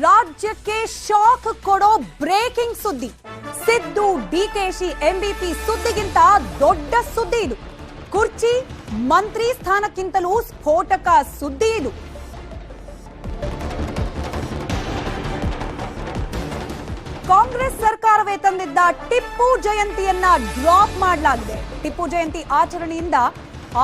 ರಾಜ್ಯಕ್ಕೆ ಶಾಕ್ ಕೊಡೋ ಬ್ರೇಕಿಂಗ್ ಸುದ್ದಿ. ಸಿದ್ದು ಡಿಕೆಶಿ ಎಂಬಿಪಿ ಸುದ್ದಿಗಿಂತ ದೊಡ್ಡ ಸುದ್ದಿ ಇದು. ಕುರ್ಚಿ ಮಂತ್ರಿ ಸ್ಥಾನಕ್ಕಿಂತಲೂ ಸ್ಫೋಟಕ ಸುದ್ದಿ ಇದು. ಕಾಂಗ್ರೆಸ್ ಸರ್ಕಾರವೇ ತಂದಿದ್ದ ಟಿಪ್ಪು ಜಯಂತಿಯನ್ನ ಡ್ರಾಪ್ ಮಾಡಲಾಗಿದೆ. ಟಿಪ್ಪು ಜಯಂತಿ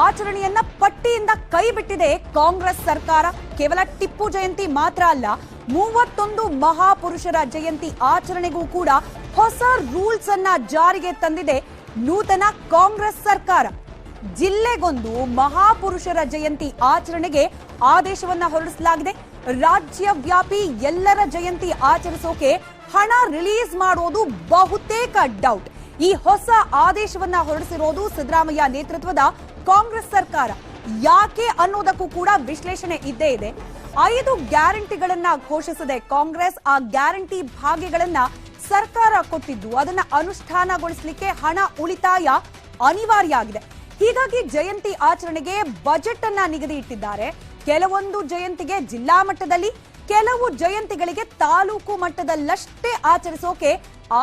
ಆಚರಣೆಯನ್ನ ಪಟ್ಟಿಯಿಂದ ಕೈ ಬಿಟ್ಟಿದೆ ಕಾಂಗ್ರೆಸ್ ಸರ್ಕಾರ. ಕೇವಲ ಟಿಪ್ಪು ಜಯಂತಿ ಮಾತ್ರ ಅಲ್ಲ, 31 ಮಹಾಪುರುಷರ ಜಯಂತಿ ಆಚರಣೆಗೂ ಕೂಡ ಹೊಸ ರೂಲ್ಸ್ ಅನ್ನ ಜಾರಿಗೆ ತಂದಿದೆ ನೂತನ ಕಾಂಗ್ರೆಸ್ ಸರ್ಕಾರ. ಜಿಲ್ಲೆಗೊಂದು ಮಹಾಪುರುಷರ ಜಯಂತಿ ಆಚರಣೆಗೆ ಆದೇಶವನ್ನ ಹೊರಡಿಸಲಾಗಿದೆ. ರಾಜ್ಯವ್ಯಾಪಿ ಎಲ್ಲರ ಜಯಂತಿ ಆಚರಿಸೋಕೆ ಹಣ ರಿಲೀಸ್ ಮಾಡೋದು ಬಹುತೇಕ ಡೌಟ್. ಈ ಹೊಸ ಆದೇಶವನ್ನ ಹೊರಡಿಸಿರೋದು ಸಿದ್ದರಾಮಯ್ಯ ನೇತೃತ್ವದ ಕಾಂಗ್ರೆಸ್ ಸರ್ಕಾರ. ಯಾಕೆ ಅನ್ನೋದಕ್ಕೂ ಕೂಡ ವಿಶ್ಲೇಷಣೆ ಇದ್ದೇ ಇದೆ. 5 ಗ್ಯಾರಂಟಿಗಳನ್ನ ಘೋಷಿಸಿದೆ ಕಾಂಗ್ರೆಸ್. ಆ ಗ್ಯಾರಂಟಿ ಭಾಗ್ಯಗಳನ್ನ ಸರ್ಕಾರ ಕೊಟ್ಟಿದ್ದು ಅದನ್ನ ಅನುಷ್ಠಾನಗೊಳಿಸಲಿಕ್ಕೆ ಹಣ ಉಳಿತಾಯ ಅನಿವಾರ್ಯ ಆಗಿದೆ. ಹೀಗಾಗಿ ಜಯಂತಿ ಆಚರಣೆಗೆ ಬಜೆಟ್ ಅನ್ನ ನಿಗದಿ ಇಟ್ಟಿದ್ದಾರೆ. ಕೆಲವೊಂದು ಜಯಂತಿಗೆ ಜಿಲ್ಲಾ ಮಟ್ಟದಲ್ಲಿ, ಕೆಲವು ಜಯಂತಿಗಳಿಗೆ ತಾಲೂಕು ಮಟ್ಟದಲ್ಲಷ್ಟೇ ಆಚರಿಸೋಕೆ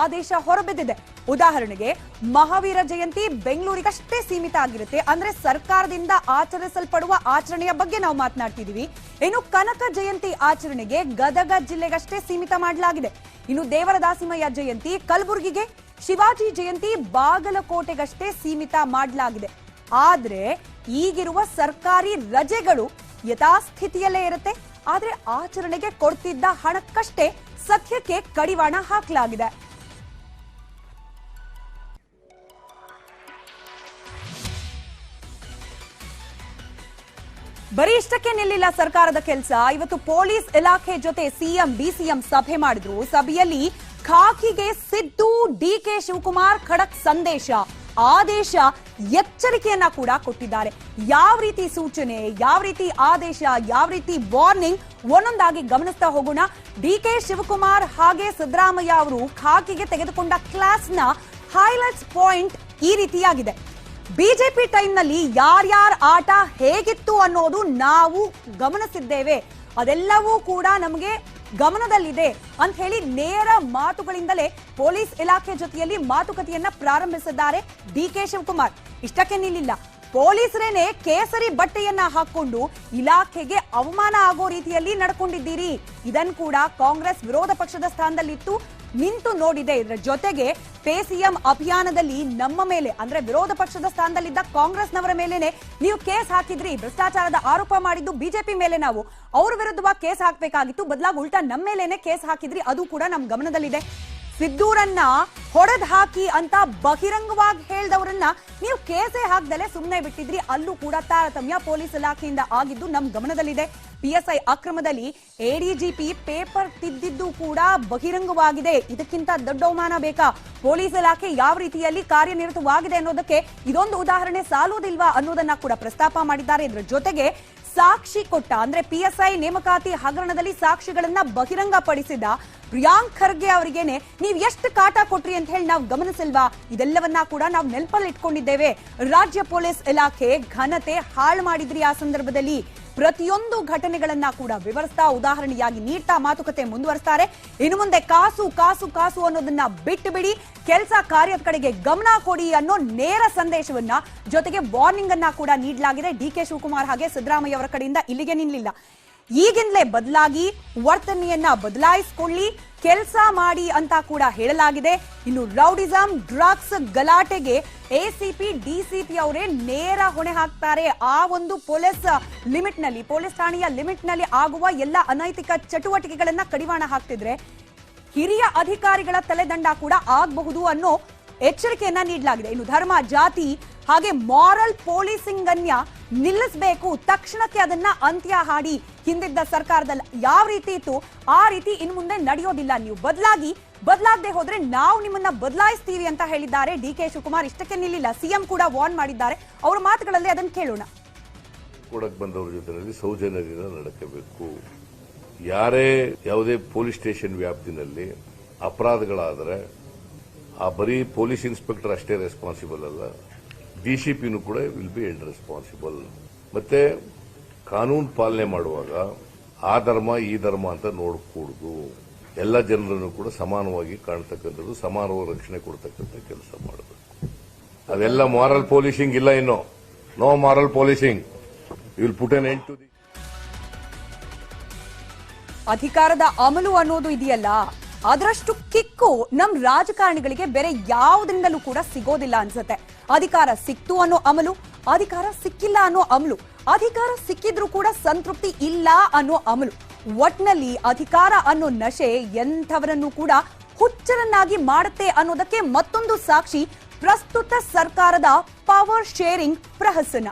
ಆದೇಶ ಹೊರಬಿದ್ದಿದೆ. ಉದಾಹರಣೆಗೆ ಮಹಾವೀರ ಜಯಂತಿ ಬೆಂಗಳೂರಿಗಷ್ಟೇ ಸೀಮಿತ ಆಗಿರುತ್ತೆ. ಅಂದ್ರೆ ಸರ್ಕಾರದಿಂದ ಆಚರಿಸಲ್ಪಡುವ ಆಚರಣೆಯ ಬಗ್ಗೆ ನಾವು ಮಾತನಾಡ್ತಿದೀವಿ. ಇನ್ನು ಕನಕ ಜಯಂತಿ ಆಚರಣೆಗೆ ಗದಗ ಜಿಲ್ಲೆಗಷ್ಟೇ ಸೀಮಿತ ಮಾಡಲಾಗಿದೆ. ಇನ್ನು ದೇವರ ದಾಸಿಮಯ್ಯ ಜಯಂತಿ ಕಲಬುರಗಿಗೆ, ಶಿವಾಜಿ ಜಯಂತಿ ಬಾಗಲಕೋಟೆಗಷ್ಟೇ ಸೀಮಿತ ಮಾಡಲಾಗಿದೆ. ಆದ್ರೆ ಈಗಿರುವ ಸರ್ಕಾರಿ ರಜೆಗಳು ಯಥಾಸ್ಥಿತಿಯಲ್ಲೇ ಇರುತ್ತೆ. ಆದ್ರೆ ಆಚರಣೆಗೆ ಕೊಡ್ತಿದ್ದ ಹಣಕ್ಕಷ್ಟೇ ಸದ್ಯಕ್ಕೆ ಕಡಿವಾಣ ಹಾಕಲಾಗಿದೆ. ಬರೀ ಇಷ್ಟಕ್ಕೆ ನಿಲ್ಲಿಲ್ಲ ಸರ್ಕಾರದ ಕೆಲಸ. ಇವತ್ತು ಪೊಲೀಸ್ ಇಲಾಖೆ ಜೊತೆ ಸಿಎಂ ಡಿಸಿಎಂ ಸಭೆ ಮಾಡಿದ್ರು. ಸಭೆಯಲ್ಲಿ ಖಾಕಿಗೆ ಸಿದ್ದು ಡಿಕೆ ಶಿವಕುಮಾರ್ ಖಡಕ್ ಸಂದೇಶ, ಆದೇಶ, ಎಚ್ಚರಿಕೆಯನ್ನ ಕೂಡ ಕೊಟ್ಟಿದ್ದಾರೆ. ಯಾವ ರೀತಿ ಸೂಚನೆ, ಯಾವ ರೀತಿ ಆದೇಶ, ಯಾವ ರೀತಿ ವಾರ್ನಿಂಗ್, ಒಂದೊಂದಾಗಿ ಗಮನಿಸ್ತಾ ಹೋಗೋಣ. ಡಿಕೆ ಶಿವಕುಮಾರ್ ಹಾಗೆ ಸಿದ್ದರಾಮಯ್ಯ ಅವರು ಖಾಕಿಗೆ ತೆಗೆದುಕೊಂಡ ಕ್ಲಾಸ್ನ ಹೈಲೈಟ್ಸ್ ಪಾಯಿಂಟ್ ಈ ರೀತಿಯಾಗಿದೆ. ಬಿಜೆಪಿ ಟೈಮ್ನಲ್ಲಿ ಯಾರ್ಯಾರ ಆಟ ಹೇಗಿತ್ತು ಅನ್ನೋದು ನಾವು ಗಮನಿಸಿದ್ದೇವೆ, ಅದೆಲ್ಲವೂ ಕೂಡ ನಮಗೆ ಗಮನದಲ್ಲಿದೆ ಅಂತ ಹೇಳಿ ನೇರ ಮಾತುಗಳಿಂದಲೇ ಪೊಲೀಸ್ ಇಲಾಖೆ ಜೊತೆಯಲ್ಲಿ ಮಾತುಕತೆಯನ್ನ ಪ್ರಾರಂಭಿಸಿದ್ದಾರೆ ಡಿಕೆ ಶಿವಕುಮಾರ್. ಇಷ್ಟಕ್ಕೆ ನಿಲ್ಲಿಲ್ಲ, ಪೊಲೀಸರೇನೆ ಕೇಸರಿ ಬಟ್ಟೆಯನ್ನ ಹಾಕೊಂಡು ಇಲಾಖೆಗೆ ಅವಮಾನ ಆಗೋ ರೀತಿಯಲ್ಲಿ ನಡ್ಕೊಂಡಿದ್ದೀರಿ. ಇದನ್ನು ಕೂಡ ಕಾಂಗ್ರೆಸ್ ವಿರೋಧ ಪಕ್ಷದ ಸ್ಥಾನದಲ್ಲಿತ್ತು, ನಿಂತು ನೋಡಿದೆ. ಇದರ ಜೊತೆಗೆ ಪೇ ಸಿಎಂ ಅಭಿಯಾನದಲ್ಲಿ ನಮ್ಮ ಮೇಲೆ, ಅಂದ್ರೆ ವಿರೋಧ ಪಕ್ಷದ ಸ್ಥಾನದಲ್ಲಿದ್ದ ಕಾಂಗ್ರೆಸ್ನವರ ಮೇಲೆನೆ ನೀವು ಕೇಸ್ ಹಾಕಿದ್ರಿ. ಭ್ರಷ್ಟಾಚಾರದ ಆರೋಪ ಮಾಡಿದ್ದು ಬಿಜೆಪಿ ಮೇಲೆ, ನಾವು ಅವ್ರ ವಿರುದ್ಧವಾಗಿ ಕೇಸ್ ಹಾಕಬೇಕಾಗಿತ್ತು, ಬದಲಾಗಿ ಉಲ್ಟಾ ನಮ್ಮ ಮೇಲೇನೆ ಕೇಸ್ ಹಾಕಿದ್ರಿ. ಅದು ಕೂಡ ನಮ್ ಗಮನದಲ್ಲಿದೆ. ಸಿದ್ದೂರನ್ನ ಹೊಡೆದ್ ಹಾಕಿ ಅಂತ ಬಹಿರಂಗವಾಗಿ ಹೇಳ್ದವರನ್ನ ನೀವು ಕೇಸೇ ಹಾಕ್ದಲೆ ಸುಮ್ಮನೆ ಬಿಟ್ಟಿದ್ರಿ. ಅಲ್ಲೂ ಕೂಡ ತಾರತಮ್ಯ ಪೊಲೀಸ್ ಇಲಾಖೆಯಿಂದ ಆಗಿದ್ದು ನಮ್ ಗಮನದಲ್ಲಿದೆ. ಪಿಎಸ್ಐ ಅಕ್ರಮದಲ್ಲಿ ಎಡಿಜಿಪಿ ಪೇಪರ್ ತಿದ್ದಿದ್ದು ಕೂಡ ಬಹಿರಂಗವಾಗಿದೆ. ಇದಕ್ಕಿಂತ ದೊಡ್ಡ ಅವಮಾನ ಬೇಕಾ? ಪೊಲೀಸ್ ಇಲಾಖೆ ಯಾವ ರೀತಿಯಲ್ಲಿ ಕಾರ್ಯನಿರತವಾಗಿದೆ ಅನ್ನೋದಕ್ಕೆ ಇದೊಂದು ಉದಾಹರಣೆ ಸಾಲುವುದಿಲ್ವಾ ಅನ್ನೋದನ್ನ ಕೂಡ ಪ್ರಸ್ತಾಪ ಮಾಡಿದ್ದಾರೆ. ಇದರ ಜೊತೆಗೆ ಸಾಕ್ಷಿ ಕೊಟ್ಟ, ಅಂದ್ರೆ ಪಿಎಸ್ಐ ನೇಮಕಾತಿ ಹಗರಣದಲ್ಲಿ ಸಾಕ್ಷಿಗಳನ್ನ ಬಹಿರಂಗಪಡಿಸಿದ ಪ್ರಿಯಾಂಕ್ ಖರ್ಗೆ ಅವರಿಗೇನೆ ನೀವು ಎಷ್ಟು ಕಾಟ ಕೊಟ್ರಿ ಅಂತ ಹೇಳಿ ನಾವು ಗಮನಿಸಿಲ್ವಾ? ಇದೆಲ್ಲವನ್ನ ಕೂಡ ನಾವು ನೆನಪಲ್ಲಿ ಇಟ್ಕೊಂಡಿದ್ದೇವೆ. ರಾಜ್ಯ ಪೊಲೀಸ್ ಇಲಾಖೆ ಘನತೆ ಹಾಳು ಮಾಡಿದ್ರಿ. ಆ ಸಂದರ್ಭದಲ್ಲಿ ಪ್ರತಿಯೊಂದು ಘಟನೆಗಳನ್ನ ಕೂಡ ವಿವರಿಸ್ತಾ, ಉದಾಹರಣೆಯಾಗಿ ನೀಡ್ತಾ ಮಾತುಕತೆ ಮುಂದುವರಿಸ್ತಾರೆ. ಇನ್ನು ಮುಂದೆ ಕಾಸು ಕಾಸು ಕಾಸು ಅನ್ನೋದನ್ನ ಬಿಟ್ಟು ಬಿಡಿ, ಕೆಲಸ ಕಾರ್ಯದ ಕಡೆಗೆ ಗಮನ ಕೊಡಿ ಅನ್ನೋ ನೇರ ಸಂದೇಶವನ್ನ, ಜೊತೆಗೆ ವಾರ್ನಿಂಗ್ ಅನ್ನ ಕೂಡ ನೀಡಲಾಗಿದೆ. ಡಿಕೆ ಶಿವಕುಮಾರ್ ಹಾಗೆ ಸಿದ್ದರಾಮಯ್ಯ ಅವರ ಕಡೆಯಿಂದ ಇಲ್ಲಿಗೆ ನಿಲ್ಲಿಲ್ಲ, ಈಗಿಂದಲೇ ಬದಲಾಗಿ ವರ್ತನೆಯನ್ನ ಬದಲಾಯಿಸಿಕೊಳ್ಳಿ, ಕೆಲಸ ಮಾಡಿ ಅಂತ ಕೂಡ ಹೇಳಲಾಗಿದೆ. ಇನ್ನು ರೌಡಿಸಂ, ಡ್ರಗ್ಸ್ ಗಲಾಟೆಗೆ ಎಸಿಪಿ ಡಿಸಿಪಿ ಅವರೇ ನೇರ ಹೊಣೆ ಹಾಕ್ತಾರೆ. ಆ ಒಂದು ಪೊಲೀಸ್ ಲಿಮಿಟ್ ನಲ್ಲಿ, ಪೊಲೀಸ್ ಠಾಣೆಯ ಲಿಮಿಟ್ ನಲ್ಲಿ ಆಗುವ ಎಲ್ಲ ಅನೈತಿಕ ಚಟುವಟಿಕೆಗಳನ್ನ ಕಡಿವಾಣ ಹಾಕ್ತಿದ್ರೆ ಹಿರಿಯ ಅಧಿಕಾರಿಗಳ ತಲೆದಂಡ ಕೂಡ ಆಗಬಹುದು ಅನ್ನೋ ಎಚ್ಚರಿಕೆಯನ್ನ ನೀಡಲಾಗಿದೆ. ಇನ್ನು ಧರ್ಮ, ಜಾತಿ ಹಾಗೆ ಮಾರಲ್ ಪೊಲೀಸಿಂಗ್ ಅನ್ನ ನಿಲ್ಲಿಸಬೇಕು, ತಕ್ಷಣಕ್ಕೆ ಅದನ್ನ ಅಂತ್ಯ ಹಾಡಿ. ಹಿಂದಿದ್ದ ಸರ್ಕಾರದಲ್ಲಿ ಯಾವ ರೀತಿ ಇತ್ತು ಆ ರೀತಿ ಇನ್ನು ಮುಂದೆ ನಡೆಯೋದಿಲ್ಲ. ನೀವು ಬದಲಾಗದೆ ಹೋದ್ರೆ ನಾವು ನಿಮ್ಮನ್ನ ಬದಲಾಯಿಸ್ತೀವಿ ಅಂತ ಹೇಳಿದ್ದಾರೆ ಡಿಕೆ ಶಿವಕುಮಾರ್. ಇಷ್ಟಕ್ಕೆ ನಿಲ್ಲಿಲ್ಲ, ಸಿಎಂ ಕೂಡ ವಾರ್ನ್ ಮಾಡಿದ್ದಾರೆ. ಅವರ ಮಾತುಗಳಲ್ಲಿ ಅದನ್ನು ಕೇಳೋಣ. ಕೊಡಕ್ ಬಂದವರ ಜೊತೆಯಲ್ಲಿ ಸೌಜನ್ಯದಿಂದ ನಡಕಬೇಕು. ಯಾರೇ ಯಾವುದೇ ಪೊಲೀಸ್ ಸ್ಟೇಷನ್ ವ್ಯಾಪ್ತಿನಲ್ಲಿ ಅಪರಾಧಗಳಾದರೆ ಆ ಬರೀ ಪೊಲೀಸ್ ಇನ್ಸ್ಪೆಕ್ಟರ್ ಅಷ್ಟೇ ರೆಸ್ಪಾನ್ಸಿಬಲ್ ಅಲ್ಲ, ಡಿಸಿಪಿನೂ ಕೂಡ ವಿಲ್ ಬಿ ಹೆಲ್ಡ್ ರೆಸ್ಪಾನ್ಸಿಬಲ್. ಮತ್ತೆ ಕಾನೂನು ಪಾಲನೆ ಮಾಡುವಾಗ ಆ ಧರ್ಮ ಈ ಧರ್ಮ ಅಂತ ನೋಡಕೂಡದು. ಎಲ್ಲ ಜನರನ್ನು ಕೂಡ ಸಮಾನವಾಗಿ ಕಾಣ್ತಕ್ಕಂಥದ್ದು, ಸಮಾನವಾಗಿ ರಕ್ಷಣೆ ಕೊಡ್ತಕ್ಕಂಥ ಕೆಲಸ ಮಾಡಬೇಕು. ಅದೆಲ್ಲ ಮಾರಲ್ ಪೊಲೀಸಿಂಗ್ ಇಲ್ಲ, ಇನ್ನು no moral policing. You will put an end to the ಅಧಿಕಾರದ ಅಮಲು ಅನ್ನೋದು ಇದೆಯಲ್ಲ, ಅದರಷ್ಟು ಕಿಕ್ಕು ನಮ್ ರಾಜಕಾರಣಿಗಳಿಗೆ ಬೇರೆ ಯಾವುದರಿಂದಲೂ ಕೂಡ ಸಿಗೋದಿಲ್ಲ ಅನ್ಸುತ್ತೆ. ಅಧಿಕಾರ ಸಿಕ್ತು ಅನ್ನೋ ಅಮಲು, ಅಧಿಕಾರ ಸಿಕ್ಕಿಲ್ಲ ಅನ್ನೋ ಅಮಲು, ಅಧಿಕಾರ ಸಿಕ್ಕಿದ್ರೂ ಕೂಡ ಸಂತೃಪ್ತಿ ಇಲ್ಲ ಅನ್ನೋ ಅಮಲು. ಒಟ್ನಲ್ಲಿ ಅಧಿಕಾರ ಅನ್ನೋ ನಶೆ ಎಂಥವರನ್ನು ಕೂಡ ಹುಚ್ಚರನ್ನಾಗಿ ಮಾಡುತ್ತೆ ಅನ್ನೋದಕ್ಕೆ ಮತ್ತೊಂದು ಸಾಕ್ಷಿ ಪ್ರಸ್ತುತ ಸರ್ಕಾರದ ಪವರ್ ಶೇರಿಂಗ್ ಪ್ರಹಸನ.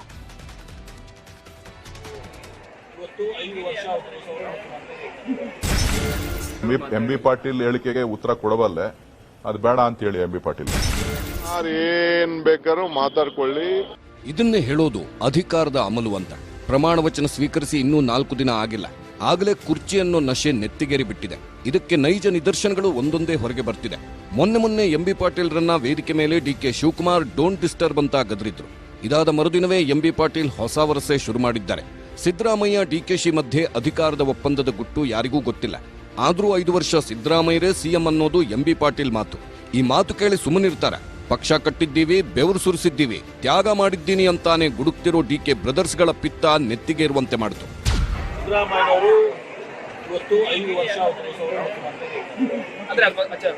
ಎಂ ಬಿ ಪಾಟೀಲ್ ಹೇಳಿಕೆಗೆ ಉತ್ತರ ಕೊಡಬಲ್ಲೆ, ಅದು ಬೇಡ ಅಂತ ಹೇಳಿ ಎಂ ಬಿ ಪಾಟೀಲ್ ಏನ್ ಬೇಕಾದ್ರೂ ಮಾತಾಡ್ಕೊಳ್ಳಿ. ಇದನ್ನೇ ಹೇಳೋದು ಅಧಿಕಾರದ ಅಮಲು ಅಂತ. ಪ್ರಮಾಣ ವಚನ ಸ್ವೀಕರಿಸಿ ಇನ್ನೂ 4 ದಿನ ಆಗಿಲ್ಲ, ಆಗಲೇ ಕುರ್ಚಿಯನ್ನು ನಶೆ ನೆತ್ತಿಗೇರಿ ಬಿಟ್ಟಿದೆ. ಇದಕ್ಕೆ ನೈಜ ನಿದರ್ಶನಗಳು ಒಂದೊಂದೇ ಹೊರಗೆ ಬರ್ತಿದೆ. ಮೊನ್ನೆ ಎಂ ಬಿ ಪಾಟೀಲ್ರನ್ನ ವೇದಿಕೆ ಮೇಲೆ ಡಿಕೆ ಶಿವಕುಮಾರ್ ಡೋಂಟ್ ಡಿಸ್ಟರ್ಬ್ ಅಂತ ಗದರಿದ್ರು. ಇದಾದ ಮರುದಿನವೇ ಎಂ ಬಿ ಪಾಟೀಲ್ ಹೊಸ ವರಸೆ ಶುರು ಮಾಡಿದ್ದಾರೆ. ಸಿದ್ದರಾಮಯ್ಯ ಡಿಕೆಶಿ ಮಧ್ಯೆ ಅಧಿಕಾರದ ಒಪ್ಪಂದದ ಗುಟ್ಟು ಯಾರಿಗೂ ಗೊತ್ತಿಲ್ಲ. ಆದ್ರೂ 5 ವರ್ಷ ಸಿದ್ದರಾಮಯ್ಯರೇ ಸಿಎಂ ಅನ್ನೋದು ಎಂ ಬಿ ಪಾಟೀಲ್ ಮಾತು. ಈ ಮಾತು ಕೇಳಿ ಸುಮ್ಮನಿರ್ತಾರೆ. ಪಕ್ಷ ಕಟ್ಟಿದ್ದೀವಿ, ಬೆವರು ಸುರಿಸಿದ್ದೀವಿ, ತ್ಯಾಗ ಮಾಡಿದ್ದೀನಿ ಅಂತಾನೆ ಗುಡುಕ್ತಿರೋ ಡಿಕೆ ಬ್ರದರ್ಸ್ಗಳ ಪಿತ್ತ ನೆತ್ತಿಗೇರುವಂತೆ ಮಾಡಿತು. ಸಿದ್ದರಾಮಯ್ಯನವರು ಇವತ್ತು 5 ವರ್ಷ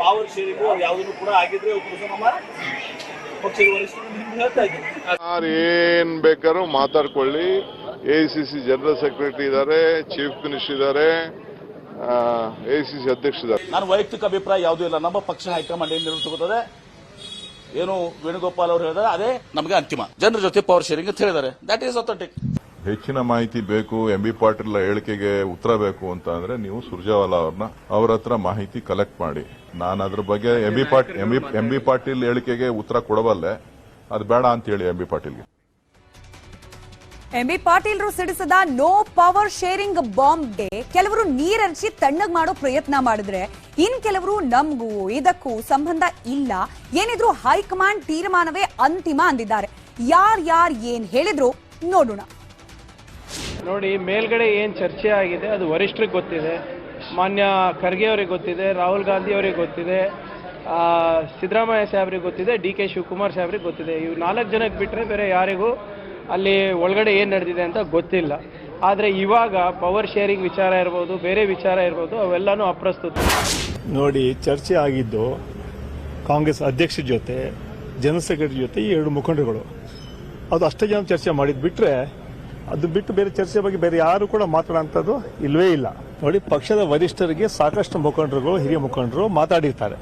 ಪವರ್ ಶೇರಿಂಗ್ ಯಾವುದನ್ನು ಕೂಡ ಆಗಿದ್ರೆ ಪಕ್ಷದ ವರಿಷ್ಠರು ಹೇಳ್ತಾ ಇದ್ದಾರೆ. ಏನ್ ಬೇಕಾದ್ರೂ ಮಾತಾಡ್ಕೊಳ್ಳಿ. ಎಐಸಿಸಿ ಜನರಲ್ ಸೆಕ್ರೆಟರಿ ಇದ್ದಾರೆ, ಚೀಫ್ ಮಿನಿಸ್ಟರ್ ಇದ್ದಾರೆ, ಎಐಸಿಸಿ ಅಧ್ಯಕ್ಷ ಇದ್ದಾರೆ. ನಾನು ವೈಯಕ್ತಿಕ ಅಭಿಪ್ರಾಯ ಯಾವುದೂ ಇಲ್ಲ. ನಮ್ಮ ಪಕ್ಷ ಹೈಕಮಾಂಡ್ ಏನ್ ನಿರ್ವಹಿಸುತ್ತದೆ, ಏನು ವೇಣುಗೋಪಾಲ್ ಅವರು ಹೇಳಿದಾರೆ ಅದೇ ನಮಗೆ ಅಂತಿಮ. ಜನರ ಜೊತೆ ಪವರ್ ಶೇರಿಂಗ್ ಅಂತ ಹೇಳಿದ್ದಾರೆ, ದಟ್ ಈಸ್ ಅಥೆಂಟಿಕ್. ಹೆಚ್ಚಿನ ಮಾಹಿತಿ ಬೇಕು, ಎಂ ಬಿ ಪಾಟೀಲ್ ಹೇಳಿಕೆಗೆ ಉತ್ತರ ಬೇಕು ಅಂತ ಅಂದ್ರೆ ನೀವು ಸುರ್ಜೇವಾಲಾ ಅವ್ರ ಹತ್ರ ಮಾಹಿತಿ ಕಲೆಕ್ಟ್ ಮಾಡಿ. ನಾನು ಅದ್ರ ಬಗ್ಗೆ ಎಂ ಬಿ ಪಾಟೀಲ್ ಹೇಳಿಕೆಗೆ ಉತ್ತರ ಕೊಡಬಲ್ಲೆ, ಅದು ಬೇಡ ಅಂತ ಹೇಳಿ ಎಂ ಬಿ ಪಾಟೀಲ್ಗೆ. ಎಂ ಬಿ ಪಾಟೀಲ್ರು ಸಿಡಿಸದ ನೋ ಪವರ್ ಶೇರಿಂಗ್ ಬಾಂಬ್ಗೆ ಕೆಲವರು ನೀರರಿಸಿ ತಣ್ಣಗ್ ಮಾಡೋ ಪ್ರಯತ್ನ ಮಾಡಿದ್ರೆ, ಇನ್ ಕೆಲವರು ನಮಗೂ ಇದಕ್ಕೂ ಸಂಬಂಧ ಇಲ್ಲ, ಏನಿದ್ರು ಹೈಕಮಾಂಡ್ ತೀರ್ಮಾನವೇ ಅಂತಿಮ ಅಂದಿದ್ದಾರೆ. ಯಾರ್ ಏನ್ ಹೇಳಿದ್ರು ನೋಡೋಣ. ನೋಡಿ, ಮೇಲ್ಗಡೆ ಏನ್ ಚರ್ಚೆ ಆಗಿದೆ ಅದು ವರಿಷ್ಠರಿಗೆ ಗೊತ್ತಿದೆ, ಮಾನ್ಯ ಖರ್ಗೆ ಅವರಿಗೆ ಗೊತ್ತಿದೆ, ರಾಹುಲ್ ಗಾಂಧಿ ಅವರಿಗೆ ಗೊತ್ತಿದೆ, ಸಿದ್ದರಾಮಯ್ಯ ಸಾಹೇಬ್ರಿಗೆ ಗೊತ್ತಿದೆ, ಡಿ ಕೆ ಶಿವಕುಮಾರ್ ಸಾಹೇಬ್ರಿಗೆ ಗೊತ್ತಿದೆ. ಇವು 4 ಜನಕ್ಕೆ ಬಿಟ್ಟರೆ ಬೇರೆ ಯಾರಿಗೂ ಅಲ್ಲಿ ಒಳಗಡೆ ಏನು ನಡೆದಿದೆ ಅಂತ ಗೊತ್ತಿಲ್ಲ. ಆದರೆ ಇವಾಗ ಪವರ್ ಶೇರಿಂಗ್ ವಿಚಾರ ಇರ್ಬೋದು, ಬೇರೆ ವಿಚಾರ ಇರ್ಬೋದು, ಅವೆಲ್ಲನೂ ಅಪ್ರಸ್ತುತ. ನೋಡಿ, ಚರ್ಚೆ ಆಗಿದ್ದು ಕಾಂಗ್ರೆಸ್ ಅಧ್ಯಕ್ಷ ಜೊತೆ, ಜನರಲ್ ಸೆಕ್ರೆಟರಿ ಜೊತೆ, ಈ 2 ಮುಖಂಡರುಗಳು. ಅದು ಅಷ್ಟೇ ಜನ ಚರ್ಚೆ ಮಾಡಿದ್ ಬಿಟ್ರೆ, ಅದು ಬಿಟ್ಟು ಬೇರೆ ಚರ್ಚೆ ಬಗ್ಗೆ ಬೇರೆ ಯಾರು ಕೂಡ ಮಾತಾಡೋಂಥದ್ದು ಇಲ್ವೇ ಇಲ್ಲ. ನೋಡಿ, ಪಕ್ಷದ ವರಿಷ್ಠರಿಗೆ ಸಾಕಷ್ಟು ಮುಖಂಡರುಗಳು, ಹಿರಿಯ ಮುಖಂಡರು ಮಾತಾಡಿರ್ತಾರೆ.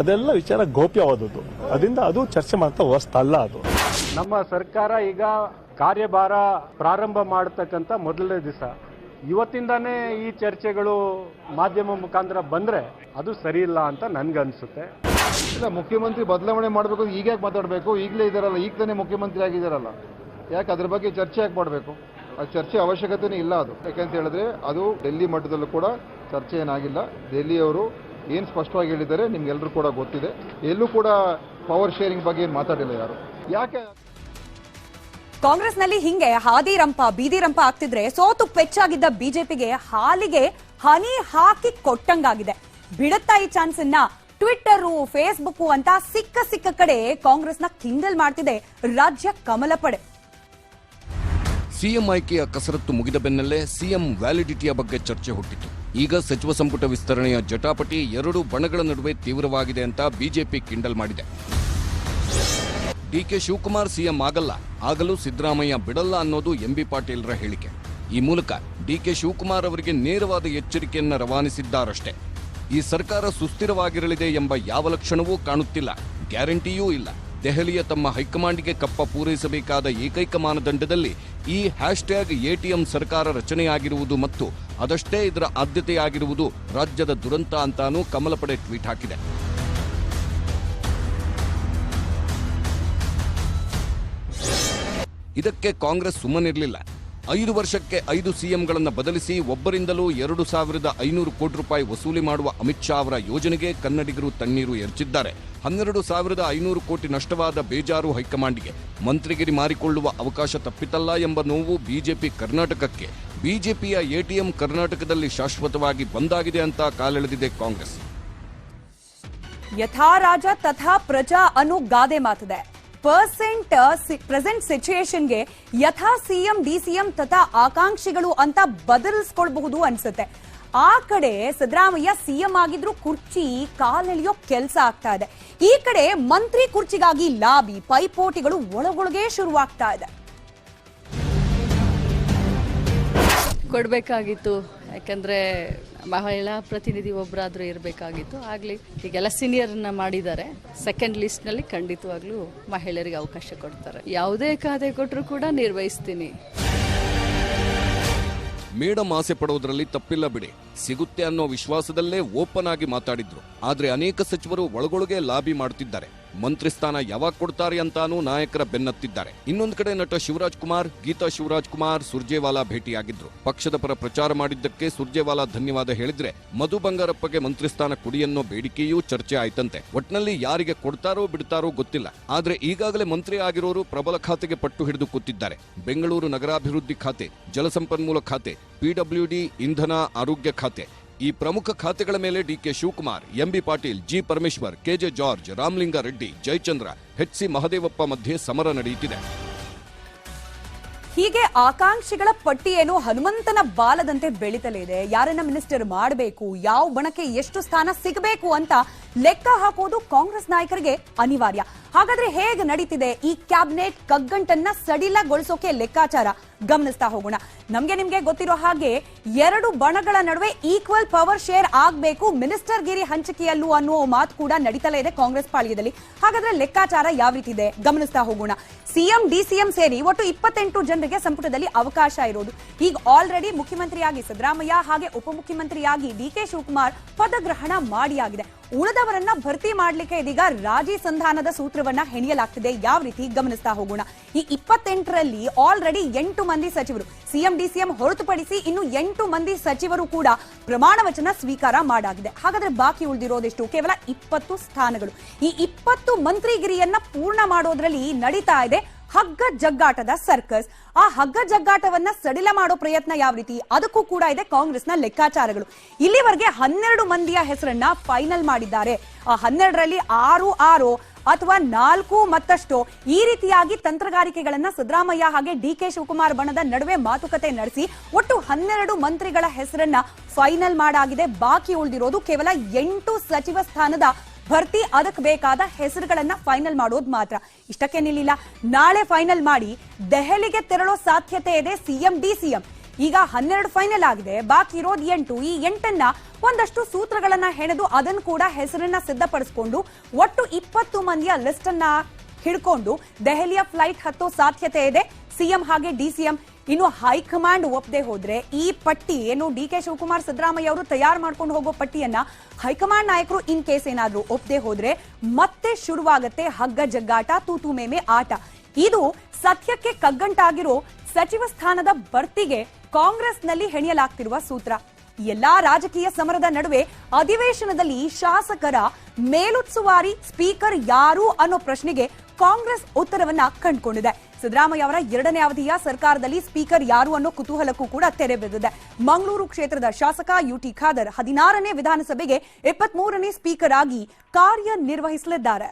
ಅದೆಲ್ಲ ವಿಚಾರ ಗೌಪ್ಯವಾದದ್ದು, ಅದರಿಂದ ಅದು ಚರ್ಚೆ ಮಾಡ್ತಾ ವಸ್ತಲ್ಲ. ಅದು ನಮ್ಮ ಸರ್ಕಾರ ಈಗ ಕಾರ್ಯಭಾರ ಪ್ರಾರಂಭ ಮಾಡತಕ್ಕಂಥ ಮೊದಲನೇ ದಿವಸ, ಇವತ್ತಿಂದಾನೇ ಈ ಚರ್ಚೆಗಳು ಮಾಧ್ಯಮ ಮುಖಾಂತರ ಬಂದ್ರೆ ಅದು ಸರಿ ಇಲ್ಲ ಅಂತ ನನ್ಗನ್ಸುತ್ತೆ. ಇಲ್ಲ, ಮುಖ್ಯಮಂತ್ರಿ ಬದಲಾವಣೆ ಮಾಡಬೇಕು, ಈಗ ಮಾತಾಡಬೇಕು, ಈಗಲೇ ಇದಾರಲ್ಲ, ಈಗ ತಾನೇ ಮುಖ್ಯಮಂತ್ರಿ ಆಗಿದ್ದಾರಲ್ಲ, ಯಾಕೆ ಅದ್ರ ಬಗ್ಗೆ ಚರ್ಚೆ ಯಾಕೆ ಮಾಡಬೇಕು? ಆ ಚರ್ಚೆ ಅವಶ್ಯಕತೆನೇ ಇಲ್ಲ. ಅದು ಯಾಕಂತ ಹೇಳಿದ್ರೆ ಅದು ಡೆಲ್ಲಿ ಮಟ್ಟದಲ್ಲೂ ಕೂಡ ಚರ್ಚೆ ಏನಾಗಿಲ್ಲ. ಡೆಲ್ಲಿಯವರು ಏನು ಸ್ಪಷ್ಟವಾಗಿ ಹೇಳಿದ್ದಾರೆ ನಿಮ್ಗೆಲ್ಲರೂ ಕೂಡ ಗೊತ್ತಿದೆ. ಎಲ್ಲೂ ಕೂಡ ಪವರ್ ಶೇರಿಂಗ್ ಬಗ್ಗೆ ಏನು ಮಾತಾಡಿಲ್ಲ ಯಾರು. ಯಾಕೆ ಕಾಂಗ್ರೆಸ್ನಲ್ಲಿ ಹಿಂಗೆ ಹಾದಿರಂಪ ಬೀದಿರಂಪ ಆಗ್ತಿದ್ರೆ ಸೋತು ಪೆಚ್ಚಾಗಿದ್ದ ಬಿಜೆಪಿಗೆ ಹಾಲಿಗೆ ಹನಿ ಹಾಕಿ ಕೊಟ್ಟಂಗಾಗಿದೆ. ಬಿಡುತ್ತಾ ಈ ಚಾನ್ಸ್ ಅನ್ನ? ಟ್ವಿಟ್ಟರ್, ಫೇಸ್ಬುಕ್ ಅಂತ ಸಿಕ್ಕ ಕಡೆ ಕಾಂಗ್ರೆಸ್ನ ಕಿಂಡಲ್ ಮಾಡ್ತಿದೆ ರಾಜ್ಯ ಕಮಲ ಪಡೆ. ಸಿಎಂ ಆಯ್ಕೆಯ ಕಸರತ್ತು ಮುಗಿದ ಬೆನ್ನಲ್ಲೇ ಸಿಎಂ ವ್ಯಾಲಿಡಿಟಿಯ ಬಗ್ಗೆ ಚರ್ಚೆ ಹುಟ್ಟಿತು. ಈಗ ಸಚಿವ ಸಂಪುಟ ವಿಸ್ತರಣೆಯ ಜಟಾಪಟಿ 2 ಬಣಗಳ ನಡುವೆ ತೀವ್ರವಾಗಿದೆ ಅಂತ ಬಿಜೆಪಿ ಕಿಂಡಲ್ ಮಾಡಿದೆ. ಡಿಕೆ ಶಿವಕುಮಾರ್ ಸಿಎಂ ಆಗಲು ಸಿದ್ದರಾಮಯ್ಯ ಬಿಡಲ್ಲ ಅನ್ನೋದು ಎಂ ಬಿ ಪಾಟೀಲ್ರ ಹೇಳಿಕೆ. ಈ ಮೂಲಕ ಡಿಕೆ ಶಿವಕುಮಾರ್ ಅವರಿಗೆ ನೇರವಾದ ಎಚ್ಚರಿಕೆಯನ್ನ ರವಾನಿಸಿದ್ದಾರಷ್ಟೇ. ಈ ಸರ್ಕಾರ ಸುಸ್ಥಿರವಾಗಿರಲಿದೆ ಎಂಬ ಯಾವ ಲಕ್ಷಣವೂ ಕಾಣುತ್ತಿಲ್ಲ, ಗ್ಯಾರಂಟಿಯೂ ಇಲ್ಲ. ದೆಹಲಿಯ ತಮ್ಮ ಹೈಕಮಾಂಡ್ಗೆ ಕಪ್ಪ ಪೂರೈಸಬೇಕಾದ ಏಕೈಕ ಮಾನದಂಡದಲ್ಲಿ ಈ ಹ್ಯಾಶ್ಟ್ಯಾಗ್ ಎಟಿಎಂ ಸರ್ಕಾರ ರಚನೆಯಾಗಿರುವುದು ಮತ್ತು ಅದಷ್ಟೇ ಇದರ ಆದ್ಯತೆಯಾಗಿರುವುದು ರಾಜ್ಯದ ದುರಂತ ಅಂತಾನೂ ಕಮಲಪಡೆ ಟ್ವೀಟ್ ಹಾಕಿದೆ. ಇದಕ್ಕೆ ಕಾಂಗ್ರೆಸ್ ಸುಮ್ಮನಿರಲಿಲ್ಲ. 5 ವರ್ಷಕ್ಕೆ 5 ಸಿಎಂಗಳನ್ನು ಬದಲಿಸಿ ಒಬ್ಬರಿಂದಲೂ 2,500 ಕೋಟಿ ರೂಪಾಯಿ ವಸೂಲಿ ಮಾಡುವ ಅಮಿತ್ ಶಾ ಅವರ ಯೋಜನೆಗೆ ಕನ್ನಡಿಗರು ತಣ್ಣೀರು ಎರಚಿದ್ದಾರೆ. 12,500 ಕೋಟಿ ನಷ್ಟವಾದ ಬೇಜಾರು ಹೈಕಮಾಂಡ್ಗೆ ಮಂತ್ರಿಗಿರಿ ಮಾರಿಕೊಳ್ಳುವ ಅವಕಾಶ ತಪ್ಪಿತಲ್ಲ ಎಂಬ ನೋವು ಬಿಜೆಪಿ ಕರ್ನಾಟಕಕ್ಕೆ. ಬಿಜೆಪಿಯ ಎಟಿಎಂ ಕರ್ನಾಟಕದಲ್ಲಿ ಶಾಶ್ವತವಾಗಿ ಬಂದಾಗಿದೆ ಅಂತ ಕಾಲೆಳೆದಿದೆ ಕಾಂಗ್ರೆಸ್. ಯಥಾ ರಾಜ ತಥಾ ಪ್ರಜಾ ಅನ್ನೋ ಗಾದೆ ಮಾತಿದೆ. ಪ್ರೆಸೆಂಟ್ ಸಿಚುಯೇಷನ್ಗೆ ಯಥಾ ಸಿಎಂ ಡಿಸಿಎಂ ತಥಾ ಆಕಾಂಕ್ಷಿಗಳು ಅಂತ ಬದಲಿಸ್ಕೊಳ್ಬಹುದು ಅನ್ಸುತ್ತೆ. ಆ ಕಡೆ ಸಿದ್ದರಾಮಯ್ಯ ಸಿಎಂ ಆಗಿದ್ರು ಕುರ್ಚಿ ಕಾಲೆಳೆಯೋ ಕೆಲಸ ಆಗ್ತಾ ಇದೆ. ಈ ಕಡೆ ಮಂತ್ರಿ ಕುರ್ಚಿಗಾಗಿ ಲಾಬಿ ಪೈಪೋಟಿಗಳು ಒಳಗೊಳಗೆ ಶುರುವಾಗ್ತಾ ಇದೆ. ಕೊಡಬೇಕಾಗಿತ್ತು, ಯಾಕಂದರೆ ಮಹಿಳಾ ಪ್ರತಿನಿಧಿ ಒಬ್ಬರಾದರೂ ಇರಬೇಕಾಗಿತ್ತು. ಆಗಲಿ ಈಗೆಲ್ಲ ಸೀನಿಯರ್ನ ಮಾಡಿದ್ದಾರೆ. ಸೆಕೆಂಡ್ ಲಿಸ್ಟ್ನಲ್ಲಿ ಖಂಡಿತವಾಗ್ಲೂ ಮಹಿಳೆಯರಿಗೆ ಅವಕಾಶ ಕೊಡ್ತಾರೆ. ಯಾವುದೇ ಖಾತೆ ಕೊಟ್ಟರು ಕೂಡ ನಿರ್ವಹಿಸ್ತೀನಿ. ಮೇಡಮ್ ಆಸೆ ಪಡೋದ್ರಲ್ಲಿ ತಪ್ಪಿಲ್ಲ ಬಿಡಿ, ಸಿಗುತ್ತೆ ಅನ್ನೋ ವಿಶ್ವಾಸದಲ್ಲೇ ಓಪನ್ ಆಗಿ ಮಾತಾಡಿದ್ರು. ಆದ್ರೆ ಅನೇಕ ಸಚಿವರು ಒಳಗೊಳಗೆ ಲಾಬಿ ಮಾಡ್ತಿದ್ದಾರೆ. ಮಂತ್ರಿ ಸ್ಥಾನ ಯಾವಾಗ ಕೊಡ್ತಾರೆ ಅಂತಾನೂ ನಾಯಕರ ಬೆನ್ನತ್ತಿದ್ದಾರೆ. ಇನ್ನೊಂದು ಕಡೆ ನಟ ಶಿವರಾಜ್ ಕುಮಾರ್, ಗೀತಾ ಶಿವರಾಜ್ ಕುಮಾರ್ ಸುರ್ಜೇವಾಲಾ ಭೇಟಿಯಾಗಿದ್ರು. ಪಕ್ಷದ ಪರ ಪ್ರಚಾರ ಮಾಡಿದ್ದಕ್ಕೆ ಸುರ್ಜೇವಾಲಾ ಧನ್ಯವಾದ ಹೇಳಿದ್ರೆ ಮಧು ಬಂಗಾರಪ್ಪಗೆ ಮಂತ್ರಿ ಸ್ಥಾನ ಕೊಡಿ ಅನ್ನೋ ಬೇಡಿಕೆಯೂ ಚರ್ಚೆ ಆಯ್ತಂತೆ. ಒಟ್ನಲ್ಲಿ ಯಾರಿಗೆ ಕೊಡ್ತಾರೋ ಬಿಡ್ತಾರೋ ಗೊತ್ತಿಲ್ಲ. ಆದ್ರೆ ಈಗಾಗಲೇ ಮಂತ್ರಿ ಆಗಿರೋರು ಪ್ರಬಲ ಖಾತೆಗೆ ಪಟ್ಟು ಹಿಡಿದು ಕೂತಿದ್ದಾರೆ. ಬೆಂಗಳೂರು ನಗರಾಭಿವೃದ್ಧಿ ಖಾತೆ, ಜಲಸಂಪನ್ಮೂಲ ಖಾತೆ, ಪಿಡಬ್ಲ್ಯೂಡಿ, ಇಂಧನ, ಆರೋಗ್ಯ ಖಾತೆ. ಈ ಪ್ರಮುಖ ಖಾತೆಗಳ ಮೇಲೆ ಡಿಕೆ ಶಿವಕುಮಾರ್, ಎಂಬಿ ಪಾಟೀಲ್, ಜಿ ಪರಮೇಶ್ವರ್, ಕೆಜೆ ಜಾರ್ಜ್, ರಾಮಲಿಂಗಾರೆಡ್ಡಿ, ಜಯಚಂದ್ರ, ಎಚ್ಸಿ ಮಹದೇವಪ್ಪ ಮಧ್ಯೆ ಸಮರ ನಡೆಯುತ್ತಿದೆ. ಹೀಗೆ ಆಕಾಂಕ್ಷಿಗಳ ಪಟ್ಟಿ ಏನು ಹನುಮಂತನ ಬಾಲದಂತೆ ಬೆಳೀತಲೇ ಇದೆ. ಯಾರನ್ನ ಮಿನಿಸ್ಟರ್ ಮಾಡಬೇಕು, ಯಾವ ಬಣಕ್ಕೆ ಎಷ್ಟು ಸ್ಥಾನ ಸಿಗಬೇಕು ಅಂತ ಲೆಕ್ಕ ಹಾಕೋದು ಕಾಂಗ್ರೆಸ್ ನಾಯಕರಿಗೆ ಅನಿವಾರ್ಯ. ಹಾಗಾದ್ರೆ ಹೇಗೆ ನಡೀತಿದೆ ಈ ಕ್ಯಾಬಿನೆಟ್ ಕಗ್ಗಂಟನ್ನ ಸಡಿಲಗೊಳಿಸೋಕೆ ಲೆಕ್ಕಾಚಾರ? ಗಮನಿಸ್ತಾ ಹೋಗೋಣ. ನಮ್ಗೆ ನಿಮ್ಗೆ ಗೊತ್ತಿರೋ ಹಾಗೆ 2 ಬಣಗಳ ನಡುವೆ ಈಕ್ವಲ್ ಪವರ್ ಶೇರ್ ಆಗ್ಬೇಕು ಮಿನಿಸ್ಟರ್ ಗಿರಿ ಹಂಚಿಕೆಯಲ್ಲೂ ಅನ್ನೋ ಮಾತು ಕೂಡ ನಡೀತಲೇ ಇದೆ ಕಾಂಗ್ರೆಸ್ ಪಾಳ್ಯದಲ್ಲಿ. ಹಾಗಾದ್ರೆ ಲೆಕ್ಕಾಚಾರ ಯಾವ ರೀತಿ ಇದೆ ಗಮನಿಸ್ತಾ ಹೋಗೋಣ. ಸಿಎಂ ಡಿಸಿಎಂ ಸೇರಿ ಒಟ್ಟು 28 ಜನರಿಗೆ ಸಂಪುಟದಲ್ಲಿ ಅವಕಾಶ ಇರೋದು. ಈಗ ಆಲ್ರೆಡಿ ಮುಖ್ಯಮಂತ್ರಿಯಾಗಿ ಸಿದ್ದರಾಮಯ್ಯ ಹಾಗೆ ಉಪಮುಖ್ಯಮಂತ್ರಿಯಾಗಿ ಡಿಕೆ ಶಿವಕುಮಾರ್ ಪದಗ್ರಹಣ ಮಾಡಿಯಾಗಿದೆ. ಉಳಿದವರನ್ನ ಭರ್ತಿ ಮಾಡಲಿಕ್ಕೆ ಇದೀಗ ರಾಜಿ ಸಂಧಾನದ ಸೂತ್ರವನ್ನ ಹೆಣಿಯಲಾಗ್ತಿದೆ. ಯಾವ ರೀತಿ ಗಮನಿಸ್ತಾ ಹೋಗೋಣ. ಈ 28ರಲ್ಲಿ ಆಲ್ರೆಡಿ 8 ಮಂದಿ ಸಚಿವರು, ಸಿಎಂ ಡಿಸಿಎಂ ಹೊರತುಪಡಿಸಿ ಇನ್ನು 8 ಮಂದಿ ಸಚಿವರು ಕೂಡ ಪ್ರಮಾಣ ವಚನ ಸ್ವೀಕಾರ ಮಾಡಾಗಿದೆ. ಹಾಗಾದ್ರೆ ಬಾಕಿ ಉಳಿದಿರೋದೆಷ್ಟು? ಕೇವಲ 20 ಸ್ಥಾನಗಳು. ಈ 20 ಮಂತ್ರಿಗಿರಿಯನ್ನ ಪೂರ್ಣ ಮಾಡೋದ್ರಲ್ಲಿ ನಡೀತಾ ಇದೆ ಹಗ್ಗ ಜಗ್ಗಾಟದ ಸರ್ಕಸ್. ಆ ಹಗ್ಗ ಜಗ್ಗಾಟವನ್ನ ಸಡಿಲ ಮಾಡೋ ಪ್ರಯತ್ನ ಯಾವ ರೀತಿ, ಅದಕ್ಕೂ ಕೂಡ ಇದೆ ಕಾಂಗ್ರೆಸ್ನ ಲೆಕ್ಕಾಚಾರಗಳು. ಇಲ್ಲಿವರೆಗೆ 12 ಮಂದಿಯ ಹೆಸರನ್ನ ಫೈನಲ್ ಮಾಡಿದ್ದಾರೆ. ಆ 12ರಲ್ಲಿ 6 ಅಥವಾ 4 ಮತ್ತಷ್ಟು ಈ ರೀತಿಯಾಗಿ ತಂತ್ರಗಾರಿಕೆಗಳನ್ನ ಸಿದ್ದರಾಮಯ್ಯ ಹಾಗೆ ಡಿಕೆ ಶಿವಕುಮಾರ್ ಬಣದ ನಡುವೆ ಮಾತುಕತೆ ನಡೆಸಿ ಒಟ್ಟು 12 ಮಂತ್ರಿಗಳ ಹೆಸರನ್ನ ಫೈನಲ್ ಮಾಡಾಗಿದೆ. ಬಾಕಿ ಉಳಿದಿರೋದು ಕೇವಲ 8 ಸಚಿವ ಸ್ಥಾನದ ಭರ್ತಿ. ಅದಕ್ಕೆ ಬೇಕಾದ ಹೆಸರುಗಳನ್ನ ಫೈನಲ್ ಮಾಡೋದು ಮಾತ್ರ. ಇಷ್ಟಕ್ಕೆ ನಿಲ್ಲಿಲ್ಲ, ನಾಳೆ ಫೈನಲ್ ಮಾಡಿ ದೆಹಲಿಗೆ ತೆರಳೋ ಸಾಧ್ಯತೆ ಇದೆ ಸಿಎಂ ಡಿಸಿಎಂ. ಈಗ 12 ಫೈನಲ್ ಆಗಿದೆ, ಬಾಕಿ ಇರೋದು 8. ಈ 8ನ್ನ ಒಂದಷ್ಟು ಸೂತ್ರಗಳನ್ನ ಹೆಣೆದು ಅದನ್ನು ಕೂಡ ಹೆಸರನ್ನ ಸಿದ್ಧಪಡಿಸಿಕೊಂಡು ಒಟ್ಟು 20 ಮಂದಿಯ ಲಿಸ್ಟ್ ಅನ್ನ ಹಿಡ್ಕೊಂಡು ದೆಹಲಿಯ ಫ್ಲೈಟ್ ಹತ್ತೋ ಸಾಧ್ಯತೆ ಇದೆ ಸಿಎಂ ಹಾಗೆ ಡಿಸಿಎಂ. ಇನ್ನು ಹೈಕಮಾಂಡ್ ಒಪ್ಪದೆ ಹೋದ್ರೆ ಈ ಪಟ್ಟಿ ಏನು ಡಿಕೆ ಶಿವಕುಮಾರ್ ಸಿದ್ದರಾಮಯ್ಯ ಅವರು ತಯಾರು ಮಾಡ್ಕೊಂಡು ಹೋಗೋ ಪಟ್ಟಿಯನ್ನ ಹೈಕಮಾಂಡ್ ನಾಯಕರು ಇನ್ ಕೇಸ್ ಏನಾದ್ರೂ ಒಪ್ಪದೆ ಹೋದ್ರೆ ಮತ್ತೆ ಶುರುವಾಗತ್ತೆ ಹಗ್ಗ ಜಗ್ಗಾಟ, ತೂತು ಮೇಮೆ ಆಟ. ಇದು ಸದ್ಯಕ್ಕೆ ಕಗ್ಗಂಟಾಗಿರೋ ಸಚಿವ ಸ್ಥಾನದ ಭರ್ತಿಗೆ ಕಾಂಗ್ರೆಸ್ನಲ್ಲಿ ಹೆಣಿಯಲಾಗ್ತಿರುವ ಸೂತ್ರ. ಎಲ್ಲಾ ರಾಜಕೀಯ ಸಮರದ ನಡುವೆ ಅಧಿವೇಶನದಲ್ಲಿ ಶಾಸಕರ ಮೇಲುಸ್ತುವಾರಿ ಸ್ಪೀಕರ್ ಯಾರು ಅನ್ನೋ ಪ್ರಶ್ನೆಗೆ ಕಾಂಗ್ರೆಸ್ ಉತ್ತರವನ್ನ ಕಂಡುಕೊಂಡಿದೆ. ಸಿದ್ದರಾಮಯ್ಯ ಅವರ 2ನೇ ಅವಧಿಯ ಸರ್ಕಾರದಲ್ಲಿ ಸ್ಪೀಕರ್ ಯಾರು ಅನ್ನೋ ಕುತೂಹಲಕ್ಕೂ ಕೂಡ ತೆರೆ ಬಿದ್ದಿದೆ. ಮಂಗಳೂರು ಕ್ಷೇತ್ರದ ಶಾಸಕ ಯುಟಿ ಖಾದರ್ 16ನೇ ವಿಧಾನಸಭೆಗೆ 23ನೇ ಸ್ಪೀಕರ್ ಆಗಿ ಕಾರ್ಯನಿರ್ವಹಿಸಲಿದ್ದಾರೆ.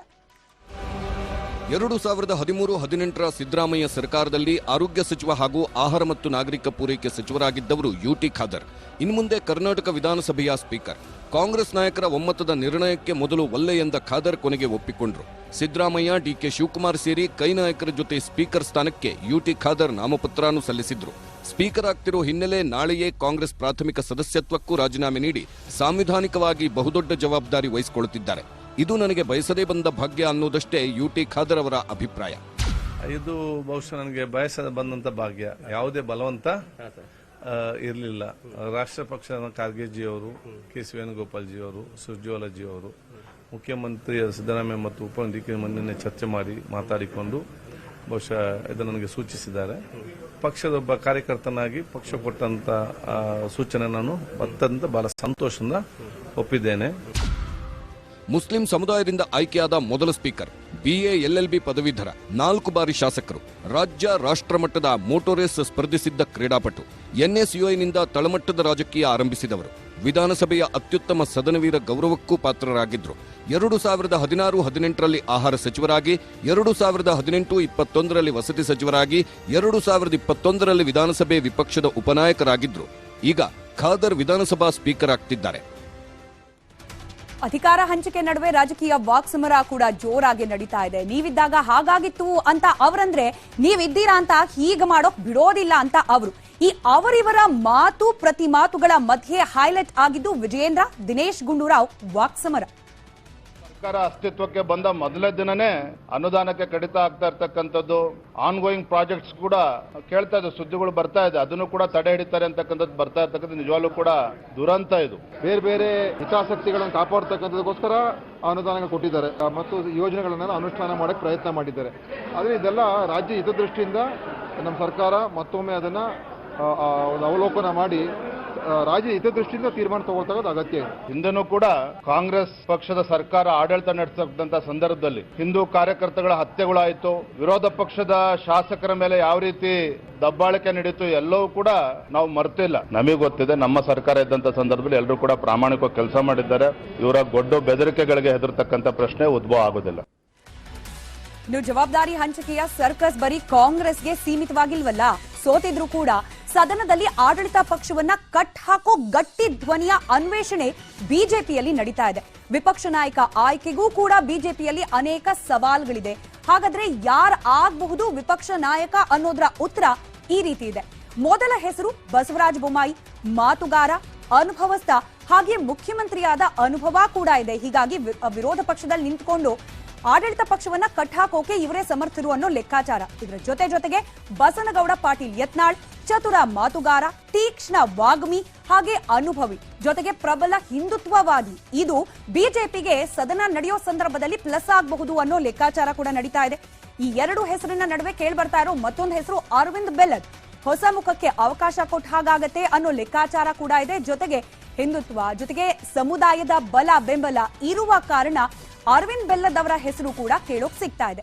2013-18ರ ಸಿದ್ದರಾಮಯ್ಯ ಸರ್ಕಾರದಲ್ಲಿ ಆರೋಗ್ಯ ಸಚಿವ ಹಾಗೂ ಆಹಾರ ಮತ್ತು ನಾಗರಿಕ ಪೂರೈಕೆ ಸಚಿವರಾಗಿದ್ದವರು ಯುಟಿ ಖಾದರ್. ಇನ್ನು ಮುಂದೆ ಕರ್ನಾಟಕ ವಿಧಾನಸಭೆಯ ಸ್ಪೀಕರ್. ಕಾಂಗ್ರೆಸ್ ನಾಯಕರ ಒಮ್ಮತದ ನಿರ್ಣಯಕ್ಕೆ ಮೊದಲು ಒಲ್ಲೆ ಎಂದ ಖಾದರ್ ಕೊನೆಗೆ ಒಪ್ಪಿಕೊಂಡ್ರು. ಸಿದ್ದರಾಮಯ್ಯ, ಡಿಕೆ ಶಿವಕುಮಾರ್ ಸೇರಿ ಕೈ ನಾಯಕರ ಜೊತೆ ಸ್ಪೀಕರ್ ಸ್ಥಾನಕ್ಕೆ ಯುಟಿ ಖಾದರ್ ನಾಮಪತ್ರನೂ ಸಲ್ಲಿಸಿದ್ರು. ಸ್ಪೀಕರ್ ಆಗ್ತಿರೋ ಹಿನ್ನೆಲೆ ನಾಳೆಯೇ ಕಾಂಗ್ರೆಸ್ ಪ್ರಾಥಮಿಕ ಸದಸ್ಯತ್ವಕ್ಕೂ ರಾಜೀನಾಮೆ ನೀಡಿ ಸಾಂವಿಧಾನಿಕವಾಗಿ ಬಹುದೊಡ್ಡ ಜವಾಬ್ದಾರಿ ವಹಿಸಿಕೊಳ್ಳುತ್ತಿದ್ದಾರೆ. ಇದು ನನಗೆ ಬಯಸದೇ ಬಂದ ಭಾಗ್ಯ ಅನ್ನೋದಷ್ಟೇ ಯುಟಿ ಖಾದರ್ ಅವರ ಅಭಿಪ್ರಾಯ. ಇದು ಬಹುಶಃ ನನಗೆ ಬಯಸದೆ ಬಂದಂತ ಭಾಗ್ಯ, ಯಾವುದೇ ಬಲವಂತ ಇರಲಿಲ್ಲ. ರಾಷ್ಟ್ರ ಪಕ್ಷದ ಖಾರ್ಗೆಜಿಯವರು, ಕೆ.ಸಿ. ವೇಣುಗೋಪಾಲ್ಜಿಯವರು, ಸುರ್ಜೇವಾಲಾಜಿಯವರು, ಮುಖ್ಯಮಂತ್ರಿ ಸಿದ್ದರಾಮಯ್ಯ ಮತ್ತು ಉಪಮುಖ್ಯಮಂತ್ರಿ ಚರ್ಚೆ ಮಾಡಿ ಮಾತಾಡಿಕೊಂಡು ಬಹುಶಃ ಇದು ನನಗೆ ಸೂಚಿಸಿದ್ದಾರೆ. ಪಕ್ಷದ ಒಬ್ಬ ಕಾರ್ಯಕರ್ತನಾಗಿ ಪಕ್ಷ ಕೊಟ್ಟಂತ ಸೂಚನೆ ನಾನು ಅತ್ಯಂತ ಬಹಳ ಸಂತೋಷದಿಂದ ಒಪ್ಪಿದ್ದೇನೆ. ಮುಸ್ಲಿಂ ಸಮುದಾಯದಿಂದ ಆಯ್ಕೆಯಾದ ಮೊದಲ ಸ್ಪೀಕರ್, BA LLB ಪದವೀಧರ, 4 ಬಾರಿ ಶಾಸಕರು, ರಾಜ್ಯ ರಾಷ್ಟ್ರಮಟ್ಟದ ಮೋಟೋ ರೇಸ್ ಸ್ಪರ್ಧಿಸಿದ್ದ ಕ್ರೀಡಾಪಟು, NSUIನಿಂದ ತಳಮಟ್ಟದ ರಾಜಕೀಯ ಆರಂಭಿಸಿದವರು, ವಿಧಾನಸಭೆಯ ಅತ್ಯುತ್ತಮ ಸದನವೀರ ಗೌರವಕ್ಕೂ ಪಾತ್ರರಾಗಿದ್ರು. 2016-18ರಲ್ಲಿ ಆಹಾರ ಸಚಿವರಾಗಿ, 2018-21ರಲ್ಲಿ ವಸತಿ ಸಚಿವರಾಗಿ, 2021ರಲ್ಲಿ ವಿಧಾನಸಭೆ ವಿಪಕ್ಷದ ಉಪನಾಯಕರಾಗಿದ್ರು. ಈಗ ಖಾದರ್ ವಿಧಾನಸಭಾ ಸ್ಪೀಕರ್ ಆಗ್ತಿದ್ದಾರೆ. ಅಧಿಕಾರ ಹಂಚಿಕೆ ನಡುವೆ ರಾಜಕೀಯ ವಾಕ್ಸಮರ ಕೂಡ ಜೋರಾಗಿ ನಡೀತಾ ಇದೆ. ನೀವಿದ್ದಾಗ ಹಾಗಾಗಿತ್ತು ಅಂತ ಅವರಂದ್ರೆ, ನೀವಿದ್ದೀರಾ ಅಂತ ಹೀಗೆ ಮಾಡೋಕ್ ಬಿಡೋದಿಲ್ಲ ಅಂತ ಅವರು. ಈ ಅವರಿವರ ಮಾತು ಪ್ರತಿ ಮಾತುಗಳ ಮಧ್ಯೆ ಹೈಲೈಟ್ ಆಗಿದ್ದು ವಿಜಯೇಂದ್ರ, ದಿನೇಶ್ ಗುಂಡೂರಾವ್ ವಾಕ್ಸಮರ. ಸರ್ಕಾರ ಅಸ್ತಿತ್ವಕ್ಕೆ ಬಂದ ಮೊದಲೇ ದಿನನೇ ಅನುದಾನಕ್ಕೆ ಕಡಿತ ಆಗ್ತಾ ಇರ್ತಕ್ಕಂಥದ್ದು, ಆನ್ಗೋಯಿಂಗ್ ಪ್ರಾಜೆಕ್ಟ್ಸ್ ಕೂಡ ಕೇಳ್ತಾ ಇದೆ, ಸುದ್ದಿಗಳು ಬರ್ತಾ ಇದೆ, ಅದನ್ನು ಕೂಡ ತಡೆ ಹಿಡಿತಾರೆ ಅಂತಕ್ಕಂಥದ್ದು ಬರ್ತಾ ಇರ್ತಕ್ಕಂಥ ನಿಜವಾಗ್ಲೂ ಕೂಡ ದುರಂತ. ಇದು ಬೇರೆ ಬೇರೆ ಹಿತಾಸಕ್ತಿಗಳನ್ನು ಕಾಪಾಡ್ತಕ್ಕಂಥದಕ್ಕೋಸ್ಕರ ಅನುದಾನ ಕೊಟ್ಟಿದ್ದಾರೆ ಮತ್ತು ಯೋಜನೆಗಳನ್ನೆಲ್ಲ ಅನುಷ್ಠಾನ ಮಾಡಕ್ಕೆ ಪ್ರಯತ್ನ ಮಾಡಿದ್ದಾರೆ. ಆದರೆ ಇದೆಲ್ಲ ರಾಜ್ಯ ಹಿತದೃಷ್ಟಿಯಿಂದ ನಮ್ಮ ಸರ್ಕಾರ ಮತ್ತೊಮ್ಮೆ ಅದನ್ನ ಅವಲೋಕನ ಮಾಡಿ ರಾಜ್ಯ ಹಿತದೃಷ್ಟಿಯಿಂದ ತೀರ್ಮಾನ ತಗೊಳ್ತಕ್ಕಂಥ ಅಗತ್ಯ ಇದೆ. ಹಿಂದೆನೂ ಕೂಡ ಕಾಂಗ್ರೆಸ್ ಪಕ್ಷದ ಸರ್ಕಾರ ಆಡಳಿತ ನಡೆಸತಕ್ಕಂಥ ಸಂದರ್ಭದಲ್ಲಿ ಹಿಂದೂ ಕಾರ್ಯಕರ್ತಗಳ ಹತ್ಯೆಗಳಾಯಿತು, ವಿರೋಧ ಪಕ್ಷದ ಶಾಸಕರ ಮೇಲೆ ಯಾವ ರೀತಿ ದಬ್ಬಾಳಿಕೆ ನಡೀತು, ಎಲ್ಲವೂ ಕೂಡ ನಾವು ಮರ್ತಿಲ್ಲ. ನಮಗೆ ಗೊತ್ತಿದೆ, ನಮ್ಮ ಸರ್ಕಾರ ಇದ್ದಂತ ಸಂದರ್ಭದಲ್ಲಿ ಎಲ್ಲರೂ ಕೂಡ ಪ್ರಾಮಾಣಿಕವಾಗಿ ಕೆಲಸ ಮಾಡಿದ್ದಾರೆ. ಇವರ ಗೊಡ್ಡು ಬೆದರಿಕೆಗಳಿಗೆ ಹೆದರ್ತಕ್ಕಂಥ ಪ್ರಶ್ನೆ ಉದ್ಭವ ಆಗೋದಿಲ್ಲ. ಇನ್ನು ಜವಾಬ್ದಾರಿ ಹಂಚಿಕೆಯ ಸರ್ಕಸ್ ಬರೀ ಕಾಂಗ್ರೆಸ್ಗೆ ಸೀಮಿತವಾಗಿಲ್ವಲ್ಲ. ಸೋತಿದ್ರು ಕೂಡ ಸದನದಲ್ಲಿ ಆಡಳಿತ ಪಕ್ಷವನ್ನ ಕಟ್ ಹಾಕೋ ಗಟ್ಟಿ ಧ್ವನಿಯ ಅನ್ವೇಷಣೆ ಬಿಜೆಪಿಯಲ್ಲಿ ನಡೀತಾ ಇದೆ. ವಿಪಕ್ಷ ನಾಯಕ ಆಯ್ಕೆಗೂ ಕೂಡ ಬಿಜೆಪಿಯಲ್ಲಿ ಅನೇಕ ಸವಾಲುಗಳಿದೆ. ಹಾಗಾದ್ರೆ ಯಾರು ಆಗಬಹುದು ವಿಪಕ್ಷ ನಾಯಕ ಅನ್ನೋದರ ಉತ್ತರ ಈ ರೀತಿ ಇದೆ. ಮೊದಲ ಹೆಸರು ಬಸವರಾಜ ಬೊಮ್ಮಾಯಿ, ಮಾತುಗಾರ, ಅನುಭವಸ್ಥ, ಹಾಗೆ ಮುಖ್ಯಮಂತ್ರಿಯಾದ ಅನುಭವ ಕೂಡ ಇದೆ. ಹೀಗಾಗಿ ವಿರೋಧ ಪಕ್ಷದಲ್ಲಿ ನಿಂತ್ಕೊಂಡು ಆಡಳಿತ ಪಕ್ಷವನ್ನ ಕಟ್ಟಾಕೋಕೆ ಇವರೇ ಸಮರ್ಥರು ಅನ್ನೋ ಲೆಕ್ಕಾಚಾರ. ಇದರ ಜೊತೆಗೆ ಬಸನಗೌಡ ಪಾಟೀಲ್ ಯತ್ನಾಳ್ ಚತುರ ಮಾತುಗಾರ, ತೀಕ್ಷ್ಣ ವಾಗ್ಮಿ, ಹಾಗೆ ಅನುಭವಿ, ಜೊತೆಗೆ ಪ್ರಬಲ ಹಿಂದುತ್ವವಾದಿ. ಇದು ಬಿಜೆಪಿಗೆ ಸದನ ನಡೆಯೋ ಸಂದರ್ಭದಲ್ಲಿ ಪ್ಲಸ್ ಆಗಬಹುದು ಅನ್ನೋ ಲೆಕ್ಕಾಚಾರ ಕೂಡ ನಡೀತಾ ಇದೆ. ಈ ಎರಡು ಹೆಸರಿನ ನಡುವೆ ಕೇಳ್ಬರ್ತಾ ಇರೋ ಮತ್ತೊಂದು ಹೆಸರು ಅರವಿಂದ್ ಬೆಲ್ಲದ್. ಹೊಸ ಮುಖಕ್ಕೆ ಅವಕಾಶ ಕೊಟ್ಟ ಹಾಗಾಗತ್ತೆ ಅನ್ನೋ ಲೆಕ್ಕಾಚಾರ ಕೂಡ ಇದೆ. ಜೊತೆಗೆ ಹಿಂದುತ್ವ, ಜೊತೆಗೆ ಸಮುದಾಯದ ಬಲ ಬೆಂಬಲ ಇರುವ ಕಾರಣ ಅರವಿಂದ್ ಬೆಲ್ಲದ್ ಅವರ ಹೆಸರು ಕೂಡ ಕೇಳೋಕ್ ಸಿಗ್ತಾ ಇದೆ.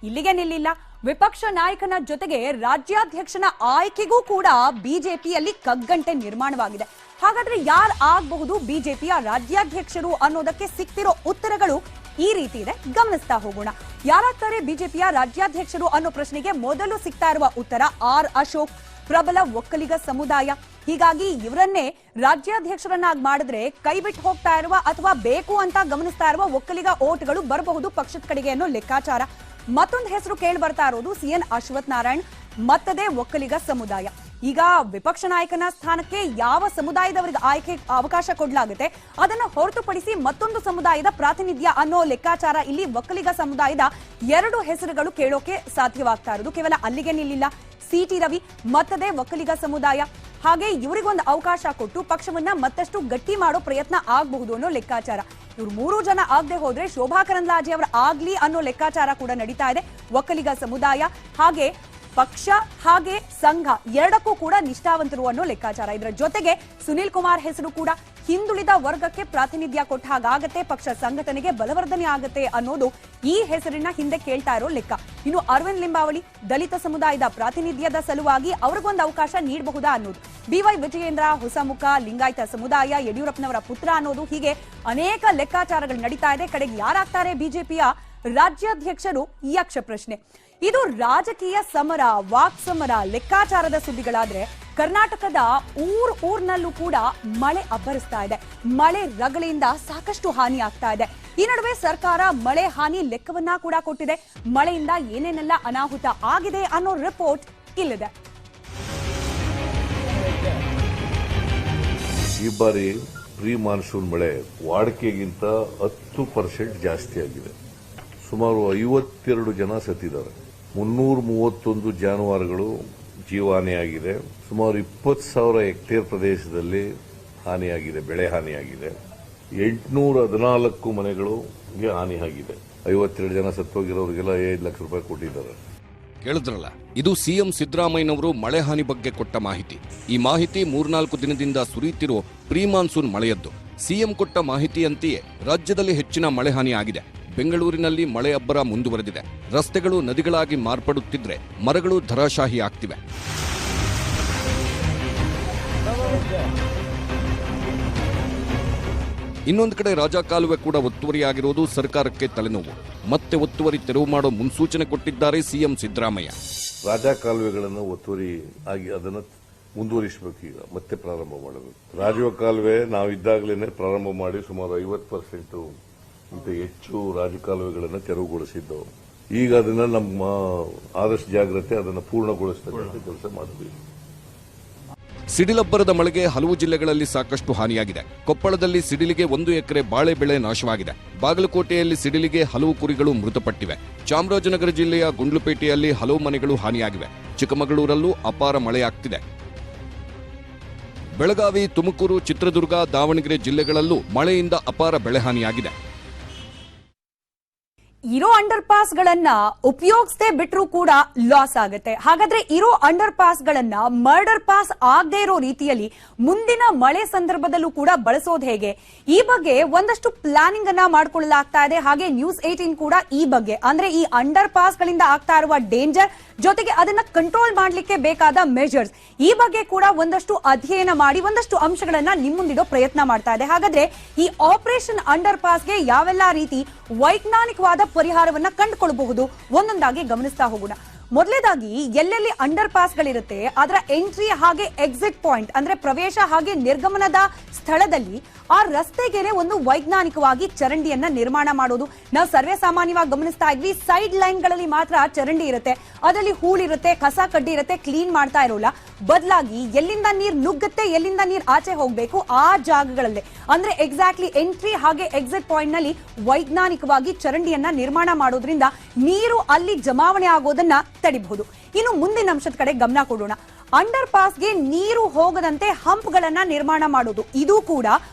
ಇಲ್ಲಿಗೆ ನಿಲ್ಲಿಲ್ಲ. ವಿಪಕ್ಷ ನಾಯಕನ ಜೊತೆಗೆ ರಾಜ್ಯಾಧ್ಯಕ್ಷನ ಆಯ್ಕೆಗೂ ಕೂಡ ಬಿಜೆಪಿಯಲ್ಲಿ ಕಗ್ಗಂಟೆ ನಿರ್ಮಾಣವಾಗಿದೆ. ಹಾಗಾದ್ರೆ ಯಾರು ಆಗಬಹುದು ಬಿಜೆಪಿಯ ರಾಜ್ಯಾಧ್ಯಕ್ಷರು ಅನ್ನೋದಕ್ಕೆ ಸಿಕ್ತಿರೋ ಉತ್ತರಗಳು ಈ ರೀತಿ ಇದೆ, ಗಮನಿಸ್ತಾ ಹೋಗೋಣ. ಯಾರಾಗ್ತಾರೆ ಬಿಜೆಪಿಯ ರಾಜ್ಯಾಧ್ಯಕ್ಷರು ಅನ್ನೋ ಪ್ರಶ್ನೆಗೆ ಮೊದಲು ಸಿಗ್ತಾ ಇರುವ ಉತ್ತರ ಆರ್ ಅಶೋಕ್, ಪ್ರಬಲ ಒಕ್ಕಲಿಗ ಸಮುದಾಯ. ಹೀಗಾಗಿ ಇವರನ್ನೇ ರಾಜ್ಯಾಧ್ಯಕ್ಷರನ್ನಾಗಿ ಮಾಡಿದ್ರೆ ಕೈ ಬಿಟ್ಟು ಹೋಗ್ತಾ ಇರುವ ಅಥವಾ ಬೇಕು ಅಂತ ಗಮನಿಸ್ತಾ ಇರುವ ಒಕ್ಕಲಿಗ ಓಟ್ಗಳು ಬರಬಹುದು ಪಕ್ಷದ ಕಡೆಗೆ ಅನ್ನೋ ಲೆಕ್ಕಾಚಾರ. ಮತ್ತೊಂದು ಹೆಸರು ಕೇಳಿ ಬರ್ತಾ ಇರೋದು CN ಅಶ್ವಥ್ ನಾರಾಯಣ್, ಮತ್ತದೇ ಒಕ್ಕಲಿಗ ಸಮುದಾಯ. ಈಗ ವಿಪಕ್ಷ ನಾಯಕನ ಸ್ಥಾನಕ್ಕೆ ಯಾವ ಸಮುದಾಯದವರಿಗೆ ಆಯ್ಕೆ ಅವಕಾಶ ಕೊಡಲಾಗುತ್ತೆ ಅದನ್ನು ಹೊರತುಪಡಿಸಿ ಮತ್ತೊಂದು ಸಮುದಾಯದ ಪ್ರಾತಿನಿಧ್ಯ ಅನ್ನೋ ಲೆಕ್ಕಾಚಾರ ಇಲ್ಲಿ ಒಕ್ಕಲಿಗ ಸಮುದಾಯದ ಎರಡು ಹೆಸರುಗಳು ಕೇಳೋಕೆ ಸಾಧ್ಯವಾಗ್ತಾ ಇರೋದು. ಕೇವಲ ಅಲ್ಲಿಗೆ ನಿಲ್ಲಿಲ್ಲ. CT ರವಿ, ಮತ್ತದೇ ಒಕ್ಕಲಿಗ ಸಮುದಾಯ. ಹಾಗೆ ಇವರಿಗೊಂದು ಅವಕಾಶ ಕೊಟ್ಟು ಪಕ್ಷವನ್ನ ಮತ್ತಷ್ಟು ಗಟ್ಟಿ ಮಾಡೋ ಪ್ರಯತ್ನ ಆಗಬಹುದು ಅನ್ನೋ ಲೆಕ್ಕಾಚಾರ. ಇವ್ರು 3 ಜನ ಆಗದೆ ಹೋದ್ರೆ ಶೋಭಾ ಕರಂದ್ಲಾಜೆ ಅವರ ಆಗ್ಲಿ ಅನ್ನೋ ಲೆಕ್ಕಾಚಾರ ಕೂಡ ನಡೀತಾ ಇದೆ. ಒಕ್ಕಲಿಗ ಸಮುದಾಯ ಹಾಗೆ ಪಕ್ಷ ಹಾಗೆ ಸಂಘ ಎರಡಕ್ಕೂ ಕೂಡ ನಿಷ್ಠಾವಂತರು ಅನ್ನೋ ಲೆಕ್ಕಾಚಾರ. ಇದರ ಜೊತೆಗೆ ಸುನಿಲ್ ಕುಮಾರ್ ಹೆಸರು ಕೂಡ ಹಿಂದುಳಿದ ವರ್ಗಕ್ಕೆ ಪ್ರಾತಿನಿಧ್ಯ ಕೊಟ್ಟ ಹಾಗಾಗತ್ತೆ, ಪಕ್ಷ ಸಂಘಟನೆಗೆ ಬಲವರ್ಧನೆ ಆಗತ್ತೆ ಅನ್ನೋದು ಈ ಹೆಸರಿನ ಹಿಂದೆ ಕೇಳ್ತಾ ಇರೋ ಲೆಕ್ಕ. ಇನ್ನು ಅರವಿಂದ್ ಲಿಂಬಾವಳಿ, ದಲಿತ ಸಮುದಾಯದ ಪ್ರಾತಿನಿಧ್ಯದ ಸಲುವಾಗಿ ಅವ್ರಿಗೊಂದು ಅವಕಾಶ ನೀಡಬಹುದಾ ಅನ್ನೋದು. BY ವಿಜಯೇಂದ್ರ, ಹೊಸಮುಖ, ಲಿಂಗಾಯತ ಸಮುದಾಯ, ಯಡಿಯೂರಪ್ಪನವರ ಪುತ್ರ ಅನ್ನೋದು, ಹೀಗೆ ಅನೇಕ ಲೆಕ್ಕಾಚಾರಗಳು ನಡೀತಾ ಇದೆ. ಕಡೆಗೆ ಯಾರಾಗ್ತಾರೆ ಬಿಜೆಪಿಯ ರಾಜ್ಯಾಧ್ಯಕ್ಷರು ಯಕ್ಷ ಪ್ರಶ್ನೆ. ಇದು ರಾಜಕೀಯ ಸಮರ, ವಾಕ್ಸಮರ, ಲೆಕ್ಕಾಚಾರದ ಸುದ್ದಿಗಳಾದ್ರೆ ಕರ್ನಾಟಕದ ಊರ್ನಲ್ಲೂ ಕೂಡ ಮಳೆ ಅಬ್ಬರಿಸ್ತಾ ಇದೆ. ಮಳೆ ರಗಳೆಯಿಂದ ಸಾಕಷ್ಟು ಹಾನಿ ಆಗ್ತಾ ಇದೆ. ಈ ನಡುವೆ ಸರ್ಕಾರ ಮಳೆ ಹಾನಿ ಲೆಕ್ಕವನ್ನ ಕೂಡ ಕೊಟ್ಟಿದೆ. ಮಳೆಯಿಂದ ಏನೇನೆಲ್ಲ ಅನಾಹುತ ಆಗಿದೆ ಅನ್ನೋ ರಿಪೋರ್ಟ್ ಇಲ್ಲಿದೆ. ಈ ಬಾರಿ ಪ್ರೀ ಮಾನ್ಸೂನ್ ಮಳೆ ವಾಡಿಕೆಗಿಂತ 10% ಜಾಸ್ತಿ ಆಗಿದೆ. ಸುಮಾರು 52 ಜನ ಸತ್ತಿದ್ದಾರೆ. 331 ಜಾನುವಾರುಗಳು ಜೀವಹಾನಿಯಾಗಿದೆ. ಸುಮಾರು 20,000 ಹೆಕ್ಟೇರ್ ಪ್ರದೇಶದಲ್ಲಿ ಹಾನಿಯಾಗಿದೆ, ಬೆಳೆ ಹಾನಿಯಾಗಿದೆ. 814 ಮನೆಗಳಿಗೆ ಹಾನಿಯಾಗಿದೆ. 52 ಜನ ಸತ್ತೋಗಿರೋರಿಗೆಲ್ಲ 5 ಲಕ್ಷ ರೂಪಾಯಿ ಕೊಟ್ಟಿದ್ದಾರೆ. ಕೇಳಿದ್ರಲ್ಲ, ಇದು ಸಿಎಂ ಸಿದ್ದರಾಮಯ್ಯನವರು ಮಳೆ ಹಾನಿ ಬಗ್ಗೆ ಕೊಟ್ಟ ಮಾಹಿತಿ. ಈ ಮಾಹಿತಿ 3-4 ದಿನದಿಂದ ಸುರಿಯುತ್ತಿರೋ ಪ್ರೀ ಮಾನ್ಸೂನ್ ಮಳೆಯದ್ದು. ಸಿಎಂ ಕೊಟ್ಟ ಮಾಹಿತಿಯಂತೆಯೇ ರಾಜ್ಯದಲ್ಲಿ ಹೆಚ್ಚಿನ ಮಳೆ ಹಾನಿ ಆಗಿದೆ. ಬೆಂಗಳೂರಿನಲ್ಲಿ ಮಳೆ ಅಬ್ಬರ ಮುಂದುವರೆದಿದೆ. ರಸ್ತೆಗಳು ನದಿಗಳಾಗಿ ಮಾರ್ಪಡುತ್ತಿದ್ರೆ ಮರಗಳು ಧರಾಶಾಹಿ ಆಗ್ತಿವೆ. ಇನ್ನೊಂದು ಕಡೆ ರಾಜಕಾಲುವೆ ಕೂಡ ಒತ್ತುವರಿಯಾಗಿರುವುದು ಸರ್ಕಾರಕ್ಕೆ ತಲೆನೋವು. ಮತ್ತೆ ಒತ್ತುವರಿ ತೆರವು ಮಾಡೋ ಮುನ್ಸೂಚನೆ ಕೊಟ್ಟಿದ್ದಾರೆ ಸಿಎಂ ಸಿದ್ದರಾಮಯ್ಯ. ರಾಜಕಾಲುವೆಗಳನ್ನು ಒತ್ತುವರಿ ಆಗಿ ಅದನ್ನು ಮುಂದುವರಿಸಬೇಕು. ಈಗ ಮತ್ತೆ ಪ್ರಾರಂಭ ಮಾಡಬೇಕು. ರಾಜೀವ ಕಾಲುವೆ ನಾವಿದ್ದಾಗಲೇ ಪ್ರಾರಂಭ ಮಾಡಿ ಸುಮಾರು 50% ಇಂತ ಹೆಚ್ಚು ರಾಜಕಾಲುವೆಗಳನ್ನು ತೆರವುಗೊಳಿಸಿದ್ದವು. ಈಗ ಅದನ್ನ ನಮ್ಮ ಆದಷ್ಟು ಜಾಗ್ರತೆ ಅದನ್ನು ಪೂರ್ಣಗೊಳಿಸತಕ್ಕಂಥ ಕೆಲಸ ಮಾಡಬೇಕು. ಸಿಡಿಲಬ್ಬರದ ಮಳೆಗೆ ಹಲವು ಜಿಲ್ಲೆಗಳಲ್ಲಿ ಸಾಕಷ್ಟು ಹಾನಿಯಾಗಿದೆ. ಕೊಪ್ಪಳದಲ್ಲಿ ಸಿಡಿಲಿಗೆ 1 ಎಕರೆ ಬಾಳೆ ಬೆಳೆ ನಾಶವಾಗಿದೆ. ಬಾಗಲಕೋಟೆಯಲ್ಲಿ ಸಿಡಿಲಿಗೆ ಹಲವು ಕುರಿಗಳು ಮೃತಪಟ್ಟಿವೆ. ಚಾಮರಾಜನಗರ ಜಿಲ್ಲೆಯ ಗುಂಡ್ಲುಪೇಟೆಯಲ್ಲಿ ಹಲವು ಮನೆಗಳು ಹಾನಿಯಾಗಿವೆ. ಚಿಕ್ಕಮಗಳೂರಲ್ಲೂ ಅಪಾರ ಮಳೆಯಾಗ್ತಿದೆ. ಬೆಳಗಾವಿ, ತುಮಕೂರು, ಚಿತ್ರದುರ್ಗ, ದಾವಣಗೆರೆ ಜಿಲ್ಲೆಗಳಲ್ಲೂ ಮಳೆಯಿಂದ ಅಪಾರ ಬೆಳೆ ಹಾನಿಯಾಗಿದೆ. ಇರೋ ಅಂಡರ್ ಪಾಸ್ ಗಳನ್ನ ಉಪಯೋಗಿಸದೆ ಬಿಟ್ರೂ ಕೂಡ ಲಾಸ್ ಆಗುತ್ತೆ. ಹಾಗಾದ್ರೆ ಇರೋ ಅಂಡರ್ ಪಾಸ್ ಗಳನ್ನ ಮರ್ಡರ್ ಪಾಸ್ ಆಗದೆ ಇರೋ ರೀತಿಯಲ್ಲಿ ಮುಂದಿನ ಮಳೆ ಸಂದರ್ಭದಲ್ಲೂ ಕೂಡ ಬಳಸೋದು ಹೇಗೆ? ಈ ಬಗ್ಗೆ ಒಂದಷ್ಟು ಪ್ಲಾನಿಂಗ್ ಅನ್ನ ಮಾಡಿಕೊಳ್ಳಲಾಗ್ತಾ ಇದೆ. ಹಾಗೆ ನ್ಯೂಸ್ 18 ಕೂಡ ಈ ಬಗ್ಗೆ, ಅಂದ್ರೆ ಈ ಅಂಡರ್ ಪಾಸ್ ಗಳಿಂದ ಆಗ್ತಾ ಇರುವ ಡೇಂಜರ್ ಜೊತೆಗೆ ಅದನ್ನ ಕಂಟ್ರೋಲ್ ಮಾಡಲಿಕ್ಕೆ ಬೇಕಾದ ಮೆಜರ್ಸ್, ಈ ಬಗ್ಗೆ ಕೂಡ ಒಂದಷ್ಟು ಅಧ್ಯಯನ ಮಾಡಿ ಒಂದಷ್ಟು ಅಂಶಗಳನ್ನ ನಿಮ್ಮ ಮುಂದಿಡೋ ಪ್ರಯತ್ನ ಮಾಡ್ತಾ ಇದೆ. ಹಾಗಾದ್ರೆ ಈ ಆಪರೇಷನ್ ಅಂಡರ್ ಪಾಸ್ಗೆ ಯಾವೆಲ್ಲ ರೀತಿ ವೈಜ್ಞಾನಿಕವಾದ ಪರಿಹಾರವನ್ನ ಕಂಡುಕೊಳ್ಳಬಹುದು ಒಂದೊಂದಾಗಿ ಗಮನಿಸ್ತಾ ಹೋಗೋಣ. ಮೊದಲೇದಾಗಿ ಎಲ್ಲೆಲ್ಲಿ ಅಂಡರ್ ಪಾಸ್ ಗಳಿರುತ್ತೆ ಅದರ ಎಂಟ್ರಿ ಹಾಗೆ ಎಕ್ಸಿಟ್ ಪಾಯಿಂಟ್, ಅಂದ್ರೆ ಪ್ರವೇಶ ಹಾಗೆ ನಿರ್ಗಮನದ ಸ್ಥಳದಲ್ಲಿ ಆ ರಸ್ತೆಗೆನೆ ಒಂದು ವೈಜ್ಞಾನಿಕವಾಗಿ ಚರಂಡಿಯನ್ನ ನಿರ್ಮಾಣ ಮಾಡೋದು. ನಾವು ಸರ್ವೇ ಸಾಮಾನ್ಯವಾಗಿ ಗಮನಿಸ್ತಾ ಇದ್ವಿ, ಸೈಡ್ ಲೈನ್ ಗಳಲ್ಲಿ ಮಾತ್ರ ಚರಂಡಿ ಇರುತ್ತೆ, ಅದರಲ್ಲಿ ಹೂಳಿರುತ್ತೆ, ಕಸ ಕಡ್ಡಿ ಇರುತ್ತೆ, ಕ್ಲೀನ್ ಮಾಡ್ತಾ ಇರೋಲ್ಲ. ಬದಲಾಗಿ ಎಲ್ಲಿಂದ ನೀರ್ ನುಗ್ಗುತ್ತೆ, ಎಲ್ಲಿಂದ ನೀರ್ ಆಚೆ ಹೋಗ್ಬೇಕು ಆ ಜಾಗಗಳಲ್ಲೇ, ಅಂದ್ರೆ ಎಕ್ಸಾಕ್ಟ್ಲಿ ಎಂಟ್ರಿ ಹಾಗೆ ಎಕ್ಸಿಟ್ ಪಾಯಿಂಟ್ ನಲ್ಲಿ ವೈಜ್ಞಾನಿಕವಾಗಿ ಚರಂಡಿಯನ್ನ ನಿರ್ಮಾಣ ಮಾಡೋದ್ರಿಂದ ನೀರು ಅಲ್ಲಿ ಜಮಾವಣೆ ಆಗೋದನ್ನ ತಡಿಬಹುದು. ಇನ್ನು ಮುಂದಿನ ಅಂಶದ ಕಡೆ ಗಮನ ಕೊಡೋಣ. ಅಂಡರ್ ಪಾಸ್ಗೆ ನೀರು ಹೋಗದಂತೆ ಹಂಪ್ ಗಳನ್ನ ನಿರ್ಮಾಣ ಮಾಡೋದು, ಇದು ಕೂಡ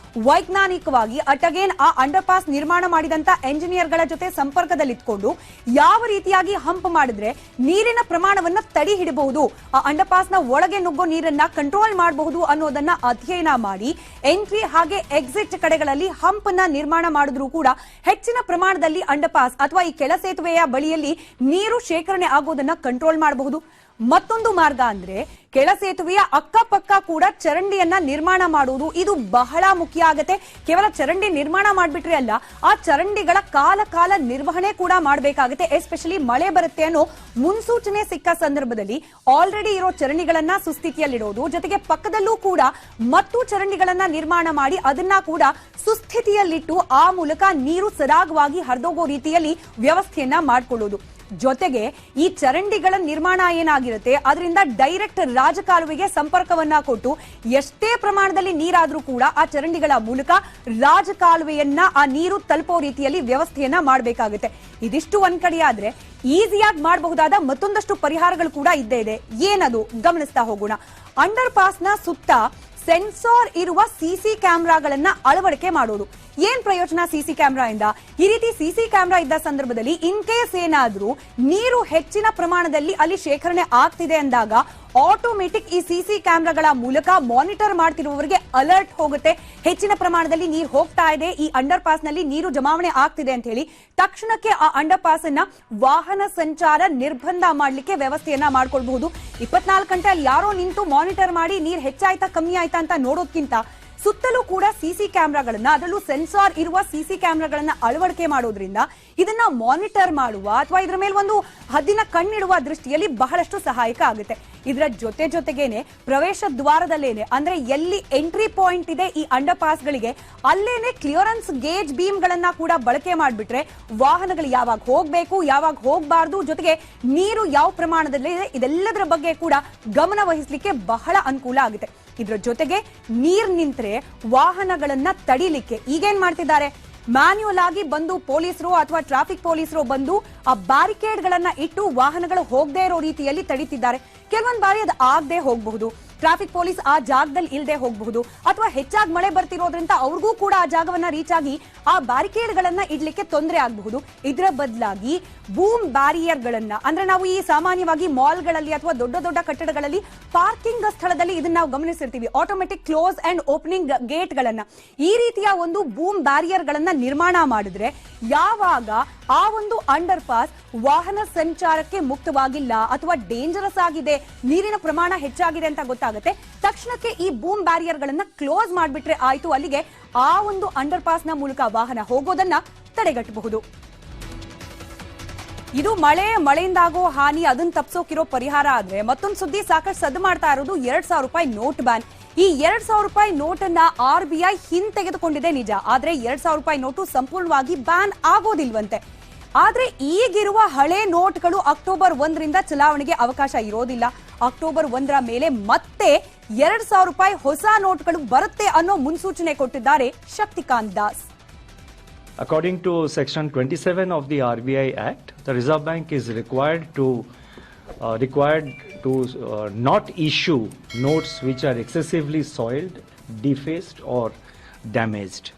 ವೈಜ್ಞಾನಿಕವಾಗಿ ಅಟಗೇನ್ ಆ ಅಂಡರ್ ಪಾಸ್ ನಿರ್ಮಾಣ ಮಾಡಿದಂತ ಎಂಜಿನಿಯರ್ ಗಳ ಜೊತೆ ಸಂಪರ್ಕದಲ್ಲಿಟ್ಕೊಂಡು ಯಾವ ರೀತಿಯಾಗಿ ಹಂಪ್ ಮಾಡಿದ್ರೆ ನೀರಿನ ಪ್ರಮಾಣವನ್ನ ತಡಿ ಹಿಡಬಹುದು, ಆ ಅಂಡರ್ ಪಾಸ್ ನ ಒಳಗೆ ನುಗ್ಗೋ ನೀರನ್ನ ಕಂಟ್ರೋಲ್ ಮಾಡಬಹುದು ಅನ್ನೋದನ್ನ ಅಧ್ಯಯನ ಮಾಡಿ ಎಂಟ್ರಿ ಹಾಗೆ ಎಕ್ಸಿಟ್ ಕಡೆಗಳಲ್ಲಿ ಹಂಪ್ ನ ನಿರ್ಮಾಣ ಮಾಡಿದ್ರೂ ಕೂಡ ಹೆಚ್ಚಿನ ಪ್ರಮಾಣದಲ್ಲಿ ಅಂಡರ್ ಪಾಸ್ ಅಥವಾ ಈ ಕೆಳ ಸೇತುವೆಯ ಬಳಿಯಲ್ಲಿ ನೀರು ಶೇಖರಣೆ ಆಗೋದನ್ನ ಕಂಟ್ರೋಲ್ ಮಾಡಬಹುದು. ಮತ್ತೊಂದು ಮಾರ್ಗ ಅಂದ್ರೆ ಕೆಳ ಸೇತುವೆಯ ಅಕ್ಕಪಕ್ಕ ಕೂಡ ಚರಂಡಿಯನ್ನ ನಿರ್ಮಾಣ ಮಾಡುವುದು, ಇದು ಬಹಳ ಮುಖ್ಯ ಆಗುತ್ತೆ. ಕೇವಲ ಚರಂಡಿ ನಿರ್ಮಾಣ ಮಾಡ್ಬಿಟ್ರೆ ಅಲ್ಲ, ಆ ಚರಂಡಿಗಳ ಕಾಲ ನಿರ್ವಹಣೆ ಕೂಡ ಮಾಡಬೇಕಾಗುತ್ತೆ. ಎಸ್ಪೆಷಲಿ ಮಳೆ ಬರುತ್ತೆ ಅನ್ನೋ ಮುನ್ಸೂಚನೆ ಸಿಕ್ಕ ಸಂದರ್ಭದಲ್ಲಿ ಆಲ್ರೆಡಿ ಇರೋ ಚರಂಡಿಗಳನ್ನ ಸುಸ್ಥಿತಿಯಲ್ಲಿಡೋದು, ಜೊತೆಗೆ ಪಕ್ಕದಲ್ಲೂ ಕೂಡ ಮತ್ತು ಚರಂಡಿಗಳನ್ನ ನಿರ್ಮಾಣ ಮಾಡಿ ಅದನ್ನ ಕೂಡ ಸುಸ್ಥಿತಿಯಲ್ಲಿಟ್ಟು ಆ ಮೂಲಕ ನೀರು ಸರಾಗವಾಗಿ ಹರಿದೋಗೋ ರೀತಿಯಲ್ಲಿ ವ್ಯವಸ್ಥೆಯನ್ನ ಮಾಡಿಕೊಳ್ಳೋದು. ಜೊತೆಗೆ ಈ ಚರಂಡಿಗಳ ನಿರ್ಮಾಣ ಏನಾಗಿರುತ್ತೆ ಅದರಿಂದ ಡೈರೆಕ್ಟ್ ರಾಜಕಾಲುವೆಗೆ ಸಂಪರ್ಕವನ್ನ ಕೊಟ್ಟು ಎಷ್ಟೇ ಪ್ರಮಾಣದಲ್ಲಿ ನೀರಾದ್ರೂ ಕೂಡ ಆ ಚರಂಡಿಗಳ ಮೂಲಕ ರಾಜಕಾಲುವೆಯನ್ನ ಆ ನೀರು ತಲುಪೋ ರೀತಿಯಲ್ಲಿ ವ್ಯವಸ್ಥೆಯನ್ನ ಮಾಡಬೇಕಾಗುತ್ತೆ. ಇದಿಷ್ಟು ಒಂದ್ ಕಡೆ ಆದ್ರೆ ಈಸಿಯಾಗಿ ಮಾಡಬಹುದಾದ ಮತ್ತೊಂದಷ್ಟು ಪರಿಹಾರಗಳು ಕೂಡ ಇದ್ದೇ ಇದೆ. ಏನದು ಗಮನಿಸ್ತಾ ಹೋಗೋಣ. ಅಂಡರ್ ಪಾಸ್ ನ ಸುತ್ತ ಸೆನ್ಸಾರ್ ಇರುವ ಸಿಸಿ ಕ್ಯಾಮೆರಾಗಳನ್ನ ಅಳವಡಿಕೆ ಮಾಡೋದು. ಏನ್ ಪ್ರಯೋಜನ ಸಿಸಿ ಕ್ಯಾಮೆರಾ ಇಂದ? ಈ ರೀತಿ ಸಿಸಿ ಕ್ಯಾಮೆರಾ ಇದ್ದ ಸಂದರ್ಭದಲ್ಲಿ ಇನ್ ಕೇಸ್ ಏನಾದ್ರೂ ನೀರು ಹೆಚ್ಚಿನ ಪ್ರಮಾಣದಲ್ಲಿ ಅಲ್ಲಿ ಶೇಖರಣೆ ಆಗ್ತಿದೆ ಅಂದಾಗ ಆಟೋಮೆಟಿಕ್ ಈ ಸಿಸಿ ಕ್ಯಾಮೆರಾಗಳ ಮೂಲಕ ಮಾನಿಟರ್ ಮಾಡ್ತಿರುವವರಿಗೆ ಅಲರ್ಟ್ ಹೋಗುತ್ತೆ, ಹೆಚ್ಚಿನ ಪ್ರಮಾಣದಲ್ಲಿ ನೀರು ಹೋಗ್ತಾ ಇದೆ, ಈ ಅಂಡರ್ ಪಾಸ್ ನಲ್ಲಿ ನೀರು ಜಮಾವಣೆ ಆಗ್ತಿದೆ ಅಂತ ಹೇಳಿ ತಕ್ಷಣಕ್ಕೆ ಆ ಅಂಡರ್ ಪಾಸ್ ಅನ್ನ ವಾಹನ ಸಂಚಾರ ನಿರ್ಬಂಧ ಮಾಡಲಿಕ್ಕೆ ವ್ಯವಸ್ಥೆಯನ್ನ ಮಾಡ್ಕೊಳ್ಬಹುದು. 24 ಗಂಟೆ ಅಲ್ಲಿ ಯಾರೋ ನಿಂತು ಮಾನಿಟರ್ ಮಾಡಿ ನೀರು ಹೆಚ್ಚಾಯ್ತಾ ಕಮ್ಮಿ ಆಯ್ತಾ ಅಂತ ನೋಡೋದ್ಕಿಂತ ಸುತ್ತಲೂ ಕೂಡ ಸಿಸಿ ಕ್ಯಾಮೆರಾಗಳನ್ನ, ಅದರಲ್ಲೂ ಸೆನ್ಸಾರ್ ಇರುವ ಸಿಸಿ ಕ್ಯಾಮೆರಾಗಳನ್ನ ಅಳವಡಿಕೆ ಮಾಡೋದ್ರಿಂದ ಇದನ್ನ ಮಾನಿಟರ್ ಮಾಡುವ ಅಥವಾ ಇದರ ಮೇಲೆ ಒಂದು ಹದ್ದಿನ ಕಣ್ಣಿಡುವ ದೃಷ್ಟಿಯಲ್ಲಿ ಬಹಳಷ್ಟು ಸಹಾಯಕ ಆಗುತ್ತೆ. ಇದರ ಜೊತೆಗೇನೆ ಪ್ರವೇಶ ದ್ವಾರದಲ್ಲೇನೆ, ಅಂದ್ರೆ ಎಲ್ಲಿ ಎಂಟ್ರಿ ಪಾಯಿಂಟ್ ಇದೆ ಈ ಅಂಡರ್ ಪಾಸ್ ಗಳಿಗೆ ಅಲ್ಲೇನೆ ಕ್ಲಿಯರೆನ್ಸ್ ಗೇಜ್ ಬೀಮ್ ಗಳನ್ನ ಕೂಡ ಬಳಕೆ ಮಾಡಿಬಿಟ್ರೆ ವಾಹನಗಳು ಯಾವಾಗ ಹೋಗ್ಬೇಕು ಯಾವಾಗ ಹೋಗಬಾರದು, ಜೊತೆಗೆ ನೀರು ಯಾವ ಪ್ರಮಾಣದಲ್ಲಿ ಇದೆ ಇದೆಲ್ಲದರ ಬಗ್ಗೆ ಕೂಡ ಗಮನ ವಹಿಸಲಿಕ್ಕೆ ಬಹಳ ಅನುಕೂಲ ಆಗುತ್ತೆ. ಇದರ ಜೊತೆಗೆ ನೀರ್ ನಿಂತ್ರೆ ವಾಹನಗಳನ್ನ ತಡಿಲಿಕ್ಕೆ ಈಗೇನ್ ಮಾಡ್ತಿದ್ದಾರೆ, ಮ್ಯಾನ್ಯುಯಲ್ ಆಗಿ ಬಂದು ಪೊಲೀಸರು ಅಥವಾ ಟ್ರಾಫಿಕ್ ಪೊಲೀಸರು ಬಂದು ಆ ಬ್ಯಾರಿಕೇಡ್ ಗಳನ್ನ ಇಟ್ಟು ವಾಹನಗಳು ಹೋಗದೇ ಇರೋ ರೀತಿಯಲ್ಲಿ ತಡಿತಿದ್ದಾರೆ. ಕೆಲವೊಂದು ಬಾರಿ ಅದು ಆಗದೆ ಹೋಗಬಹುದು. ಟ್ರಾಫಿಕ್ ಪೊಲೀಸ್ ಆ ಜಾಗದಲ್ಲಿ ಇಲ್ಲದೆ ಹೋಗಬಹುದು, ಅಥವಾ ಹೆಚ್ಚಾಗಿ ಮಳೆ ಬರ್ತಿರೋದ್ರಿಂದ ಅವ್ರಿಗೂ ಕೂಡ ಆ ಜಾಗವನ್ನ ರೀಚ್ ಆಗಿ ಆ ಬ್ಯಾರಿಕೇಡ್ಗಳನ್ನ ಇಡ್ಲಿಕ್ಕೆ ತೊಂದರೆ ಆಗಬಹುದು. ಇದರ ಬದಲಾಗಿ ಬೂಮ್ ಬ್ಯಾರಿಯರ್ ಗಳನ್ನ, ಅಂದ್ರೆ ನಾವು ಈ ಸಾಮಾನ್ಯವಾಗಿ ಮಾಲ್ಗಳಲ್ಲಿ ಅಥವಾ ದೊಡ್ಡ ದೊಡ್ಡ ಕಟ್ಟಡಗಳಲ್ಲಿ ಪಾರ್ಕಿಂಗ್ ಸ್ಥಳದಲ್ಲಿ ಇದನ್ನ ನಾವು ಗಮನಿಸಿರ್ತೀವಿ, automatic close and opening gate ಗಳನ್ನ, ಈ ರೀತಿಯ ಒಂದು ಬೂಮ್ ಬ್ಯಾರಿಯರ್ ಗಳನ್ನ ನಿರ್ಮಾಣ ಮಾಡಿದ್ರೆ ಯಾವಾಗ ಆ ಒಂದು ಅಂಡರ್ ಪಾಸ್ ವಾಹನ ಸಂಚಾರಕ್ಕೆ ಮುಕ್ತವಾಗಿಲ್ಲ ಅಥವಾ ಡೇಂಜರಸ್ ಆಗಿದೆ, ನೀರಿನ ಪ್ರಮಾಣ ಹೆಚ್ಚಾಗಿದೆ ಅಂತ ಗೊತ್ತಾಗುತ್ತೆ, ತಕ್ಷಣಕ್ಕೆ ಈ ಬೂಮ್ ಬ್ಯಾರಿಯರ್ ಗಳನ್ನ ಕ್ಲೋಸ್ ಮಾಡಿಬಿಟ್ರೆ ಆಯ್ತು, ಅಲ್ಲಿಗೆ ಆ ಒಂದು ಅಂಡರ್ ಪಾಸ್ ನ ಮೂಲಕ ವಾಹನ ಹೋಗೋದನ್ನ ತಡೆಗಟ್ಟಬಹುದು. ಇದು ಮಳೆಯಿಂದಾಗೋ ಹಾನಿ ಅದನ್ನ ತಪ್ಪಿಸೋಕಿರೋ ಪರಿಹಾರ ಆದ್ರೆ, ಮತ್ತೊಂದು ಸುದ್ದಿ ಸಾಕಷ್ಟು ಸದ್ದು ಮಾಡ್ತಾ ಇರೋದು 2,000 ರೂಪಾಯಿ ನೋಟ್ ಬ್ಯಾನ್. ಈ 2,000 ರೂಪಾಯಿ ನೋಟನ್ನ RBI ಹಿಂತೆಗೆದುಕೊಂಡಿದೆ ನಿಜ, ಆದ್ರೆ 2,000 ರೂಪಾಯಿ ನೋಟು ಸಂಪೂರ್ಣವಾಗಿ ಬ್ಯಾನ್ ಆಗೋದಿಲ್ವಂತೆ. ಆದ್ರೆ ಈಗಿರುವ ಹಳೆ ನೋಟ್ಗಳು ಅಕ್ಟೋಬರ್ 1ರಿಂದ ಚಲಾವಣೆಗೆ ಅವಕಾಶ ಇರೋದಿಲ್ಲ. ಅಕ್ಟೋಬರ್ 1ರ ಮೇಲೆ ಮತ್ತೆ 2,000 ರೂಪಾಯಿ ಹೊಸ ನೋಟ್ಗಳು ಬರುತ್ತೆ ಅನ್ನೋ ಮುನ್ಸೂಚನೆ ಕೊಟ್ಟಿದ್ದಾರೆ Shaktikanta Das. According to Section 27 of the RBI Act, the Reserve Bank is required to not issue notes which are excessively soiled, defaced or damaged.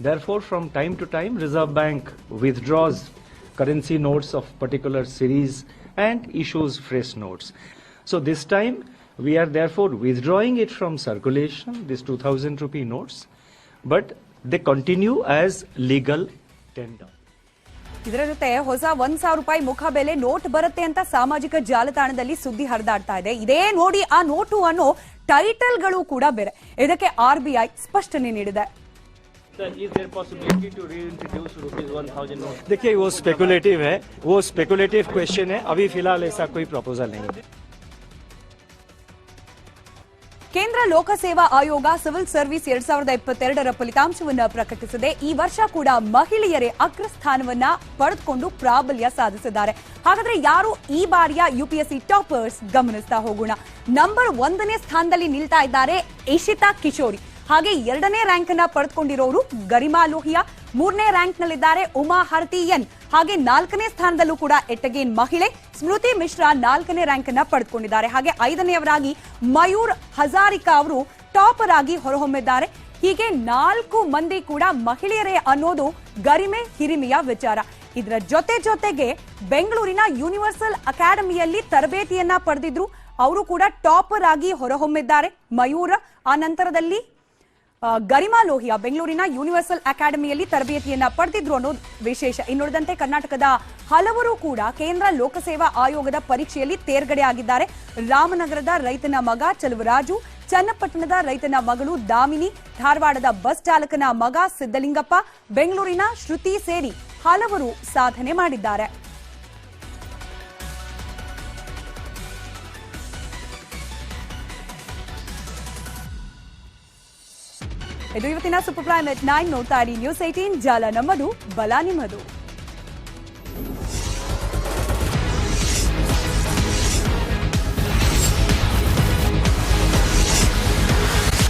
Therefore, from time to time, Reserve Bank withdraws currency notes of particular series and issues fresh notes. So this time, we are therefore withdrawing it from circulation, these 2,000 rupee notes, but they continue as legal tender. ಇದರ ಜೊತೆ ಹೊಸ 1,000 ರೂಪಾಯಿ ಮುಖಬೆಲೆ note ಬರುತ್ತೆ ಅಂತ ಸಾಮಾಜಿಕ ಜಾಲತಾಣದಲ್ಲಿ ಸುದ್ದಿ ಹರಿದಾಡ್ತಾ ಇದೆ. ಇದೇ ನೋಡಿ ಆ ನೋಟು ಅನ್ನೋ ಟೈಟಲ್ಗಳು ಕೂಡ ಬೇರೆ. ಇದಕ್ಕೆ RBI ಸ್ಪಷ್ಟನೆ ನೀಡಿದೆ. Is there possibility to reintroduce rupees 1,000 notes? देखिए वो स्पेकुलेटिव है, वो स्पेकुलेटिव क्वेश्चन है, अभी फिलहाल ऐसा कोई प्रपोजल नहीं है. ಕೇಂದ್ರ ಲೋಕಸೇವಾ ಆಯೋಗ ಸಿವಿಲ್ ಸರ್ವಿಸ್ 2022ರ ಫಲಿತಾಂಶವನ್ನ ಪ್ರಕಟಿಸಿದೆ. ಈ ವರ್ಷ ಕೂಡ ಮಹಿಳೆಯರೇ ಅಗ್ರಸ್ಥಾನವನ್ನ ಪಡೆದುಕೊಂಡು ಪ್ರಾಬಲ್ಯ ಸಾಧಿಸಿದ್ದಾರೆ. ಹಾಗಾದ್ರೆ ಯಾರು ಈ ಬಾರಿಯ UPSC ಟಾಪರ್ಸ್ ಗಮನಿಸ್ತಾ ಹೋಗೋಣ. ನಂಬರ್ 1ನೇ ಸ್ಥಾನದಲ್ಲಿ ನಿಲ್ತಾ ಇದ್ದಾರೆ ಇಶಿತಾ ಕಿಶೋರಿ. ಹಾಗೆ 2ನೇ ರ್ಯಾಂಕ್ ಅನ್ನ ಪಡೆದುಕೊಂಡಿರೋರು ಗರಿಮಾ ಲೋಹಿಯಾ. 3ನೇ ರ್ಯಾಂಕ್ ನಲ್ಲಿದ್ದಾರೆ ಉಮಾ ಹರ್ತಿ ಎನ್. ಹಾಗೆ 4ನೇ ಸ್ಥಾನದಲ್ಲೂ ಕೂಡ ಎಟ್ಟಗೇನ್ ಮಹಿಳೆ ಸ್ಮೃತಿ ಮಿಶ್ರಾ 4ನೇ ರ್ಯಾಂಕ್ ಅನ್ನ ಪಡೆದುಕೊಂಡಿದ್ದಾರೆ. ಹಾಗೆ 5ನೇಯವರಾಗಿ ಮಯೂರ್ ಹಜಾರಿಕಾ ಅವರು ಟಾಪರ್ ಆಗಿ ಹೊರಹೊಮ್ಮಿದ್ದಾರೆ. ಹೀಗೆ 4 ಮಂದಿ ಕೂಡ ಮಹಿಳೆಯರೇ ಅನ್ನೋದು ಗರಿಮೆ ಹಿರಿಮೆಯ ವಿಚಾರ. ಇದರ ಜೊತೆಗೆ ಬೆಂಗಳೂರಿನ ಯೂನಿವರ್ಸಲ್ ಅಕಾಡೆಮಿಯಲ್ಲಿ ತರಬೇತಿಯನ್ನ ಪಡೆದಿದ್ರು, ಅವರು ಕೂಡ ಟಾಪರ್ ಆಗಿ ಹೊರಹೊಮ್ಮಿದ್ದಾರೆ. ಮಯೂರ್ ಆ ನಂತರದಲ್ಲಿ ಗರಿಮಾ ಲೋಹಿಯಾ ಬೆಂಗಳೂರಿನ ಯೂನಿವರ್ಸಲ್ ಅಕಾಡೆಮಿಯಲ್ಲಿ ತರಬೇತಿಯನ್ನ ಪಡೆದಿದ್ರು ಅನ್ನೋದು ವಿಶೇಷ. ಇನ್ನುಳಿದಂತೆ ಕರ್ನಾಟಕದ ಹಲವರು ಕೂಡ ಕೇಂದ್ರ ಲೋಕಸೇವಾ ಆಯೋಗದ ಪರೀಕ್ಷೆಯಲ್ಲಿ ತೇರ್ಗಡೆ ಆಗಿದ್ದಾರೆ. ರಾಮನಗರದ ರೈತನ ಮಗ ಚಲುವರಾಜು, ಚನ್ನಪಟ್ಟಣದ ರೈತನ ಮಗಳು ದಾಮಿನಿ, ಧಾರವಾಡದ ಬಸ್ ಚಾಲಕನ ಮಗ ಸಿದ್ದಲಿಂಗಪ್ಪ, ಬೆಂಗಳೂರಿನ ಶ್ರುತಿ ಸೇರಿ ಹಲವರು ಸಾಧನೆ ಮಾಡಿದ್ದಾರೆ. ಇದು ಇವತ್ತಿನ ಸೂಪರ್ ಪ್ರೈಮ್ at 9 ನೋಡ್ತಾ ಇರಿ ನ್ಯೂಸ್ 18 ಜಾಲ ನಮ್ಮದು ಬಲ ನಿಮ್ಮದು.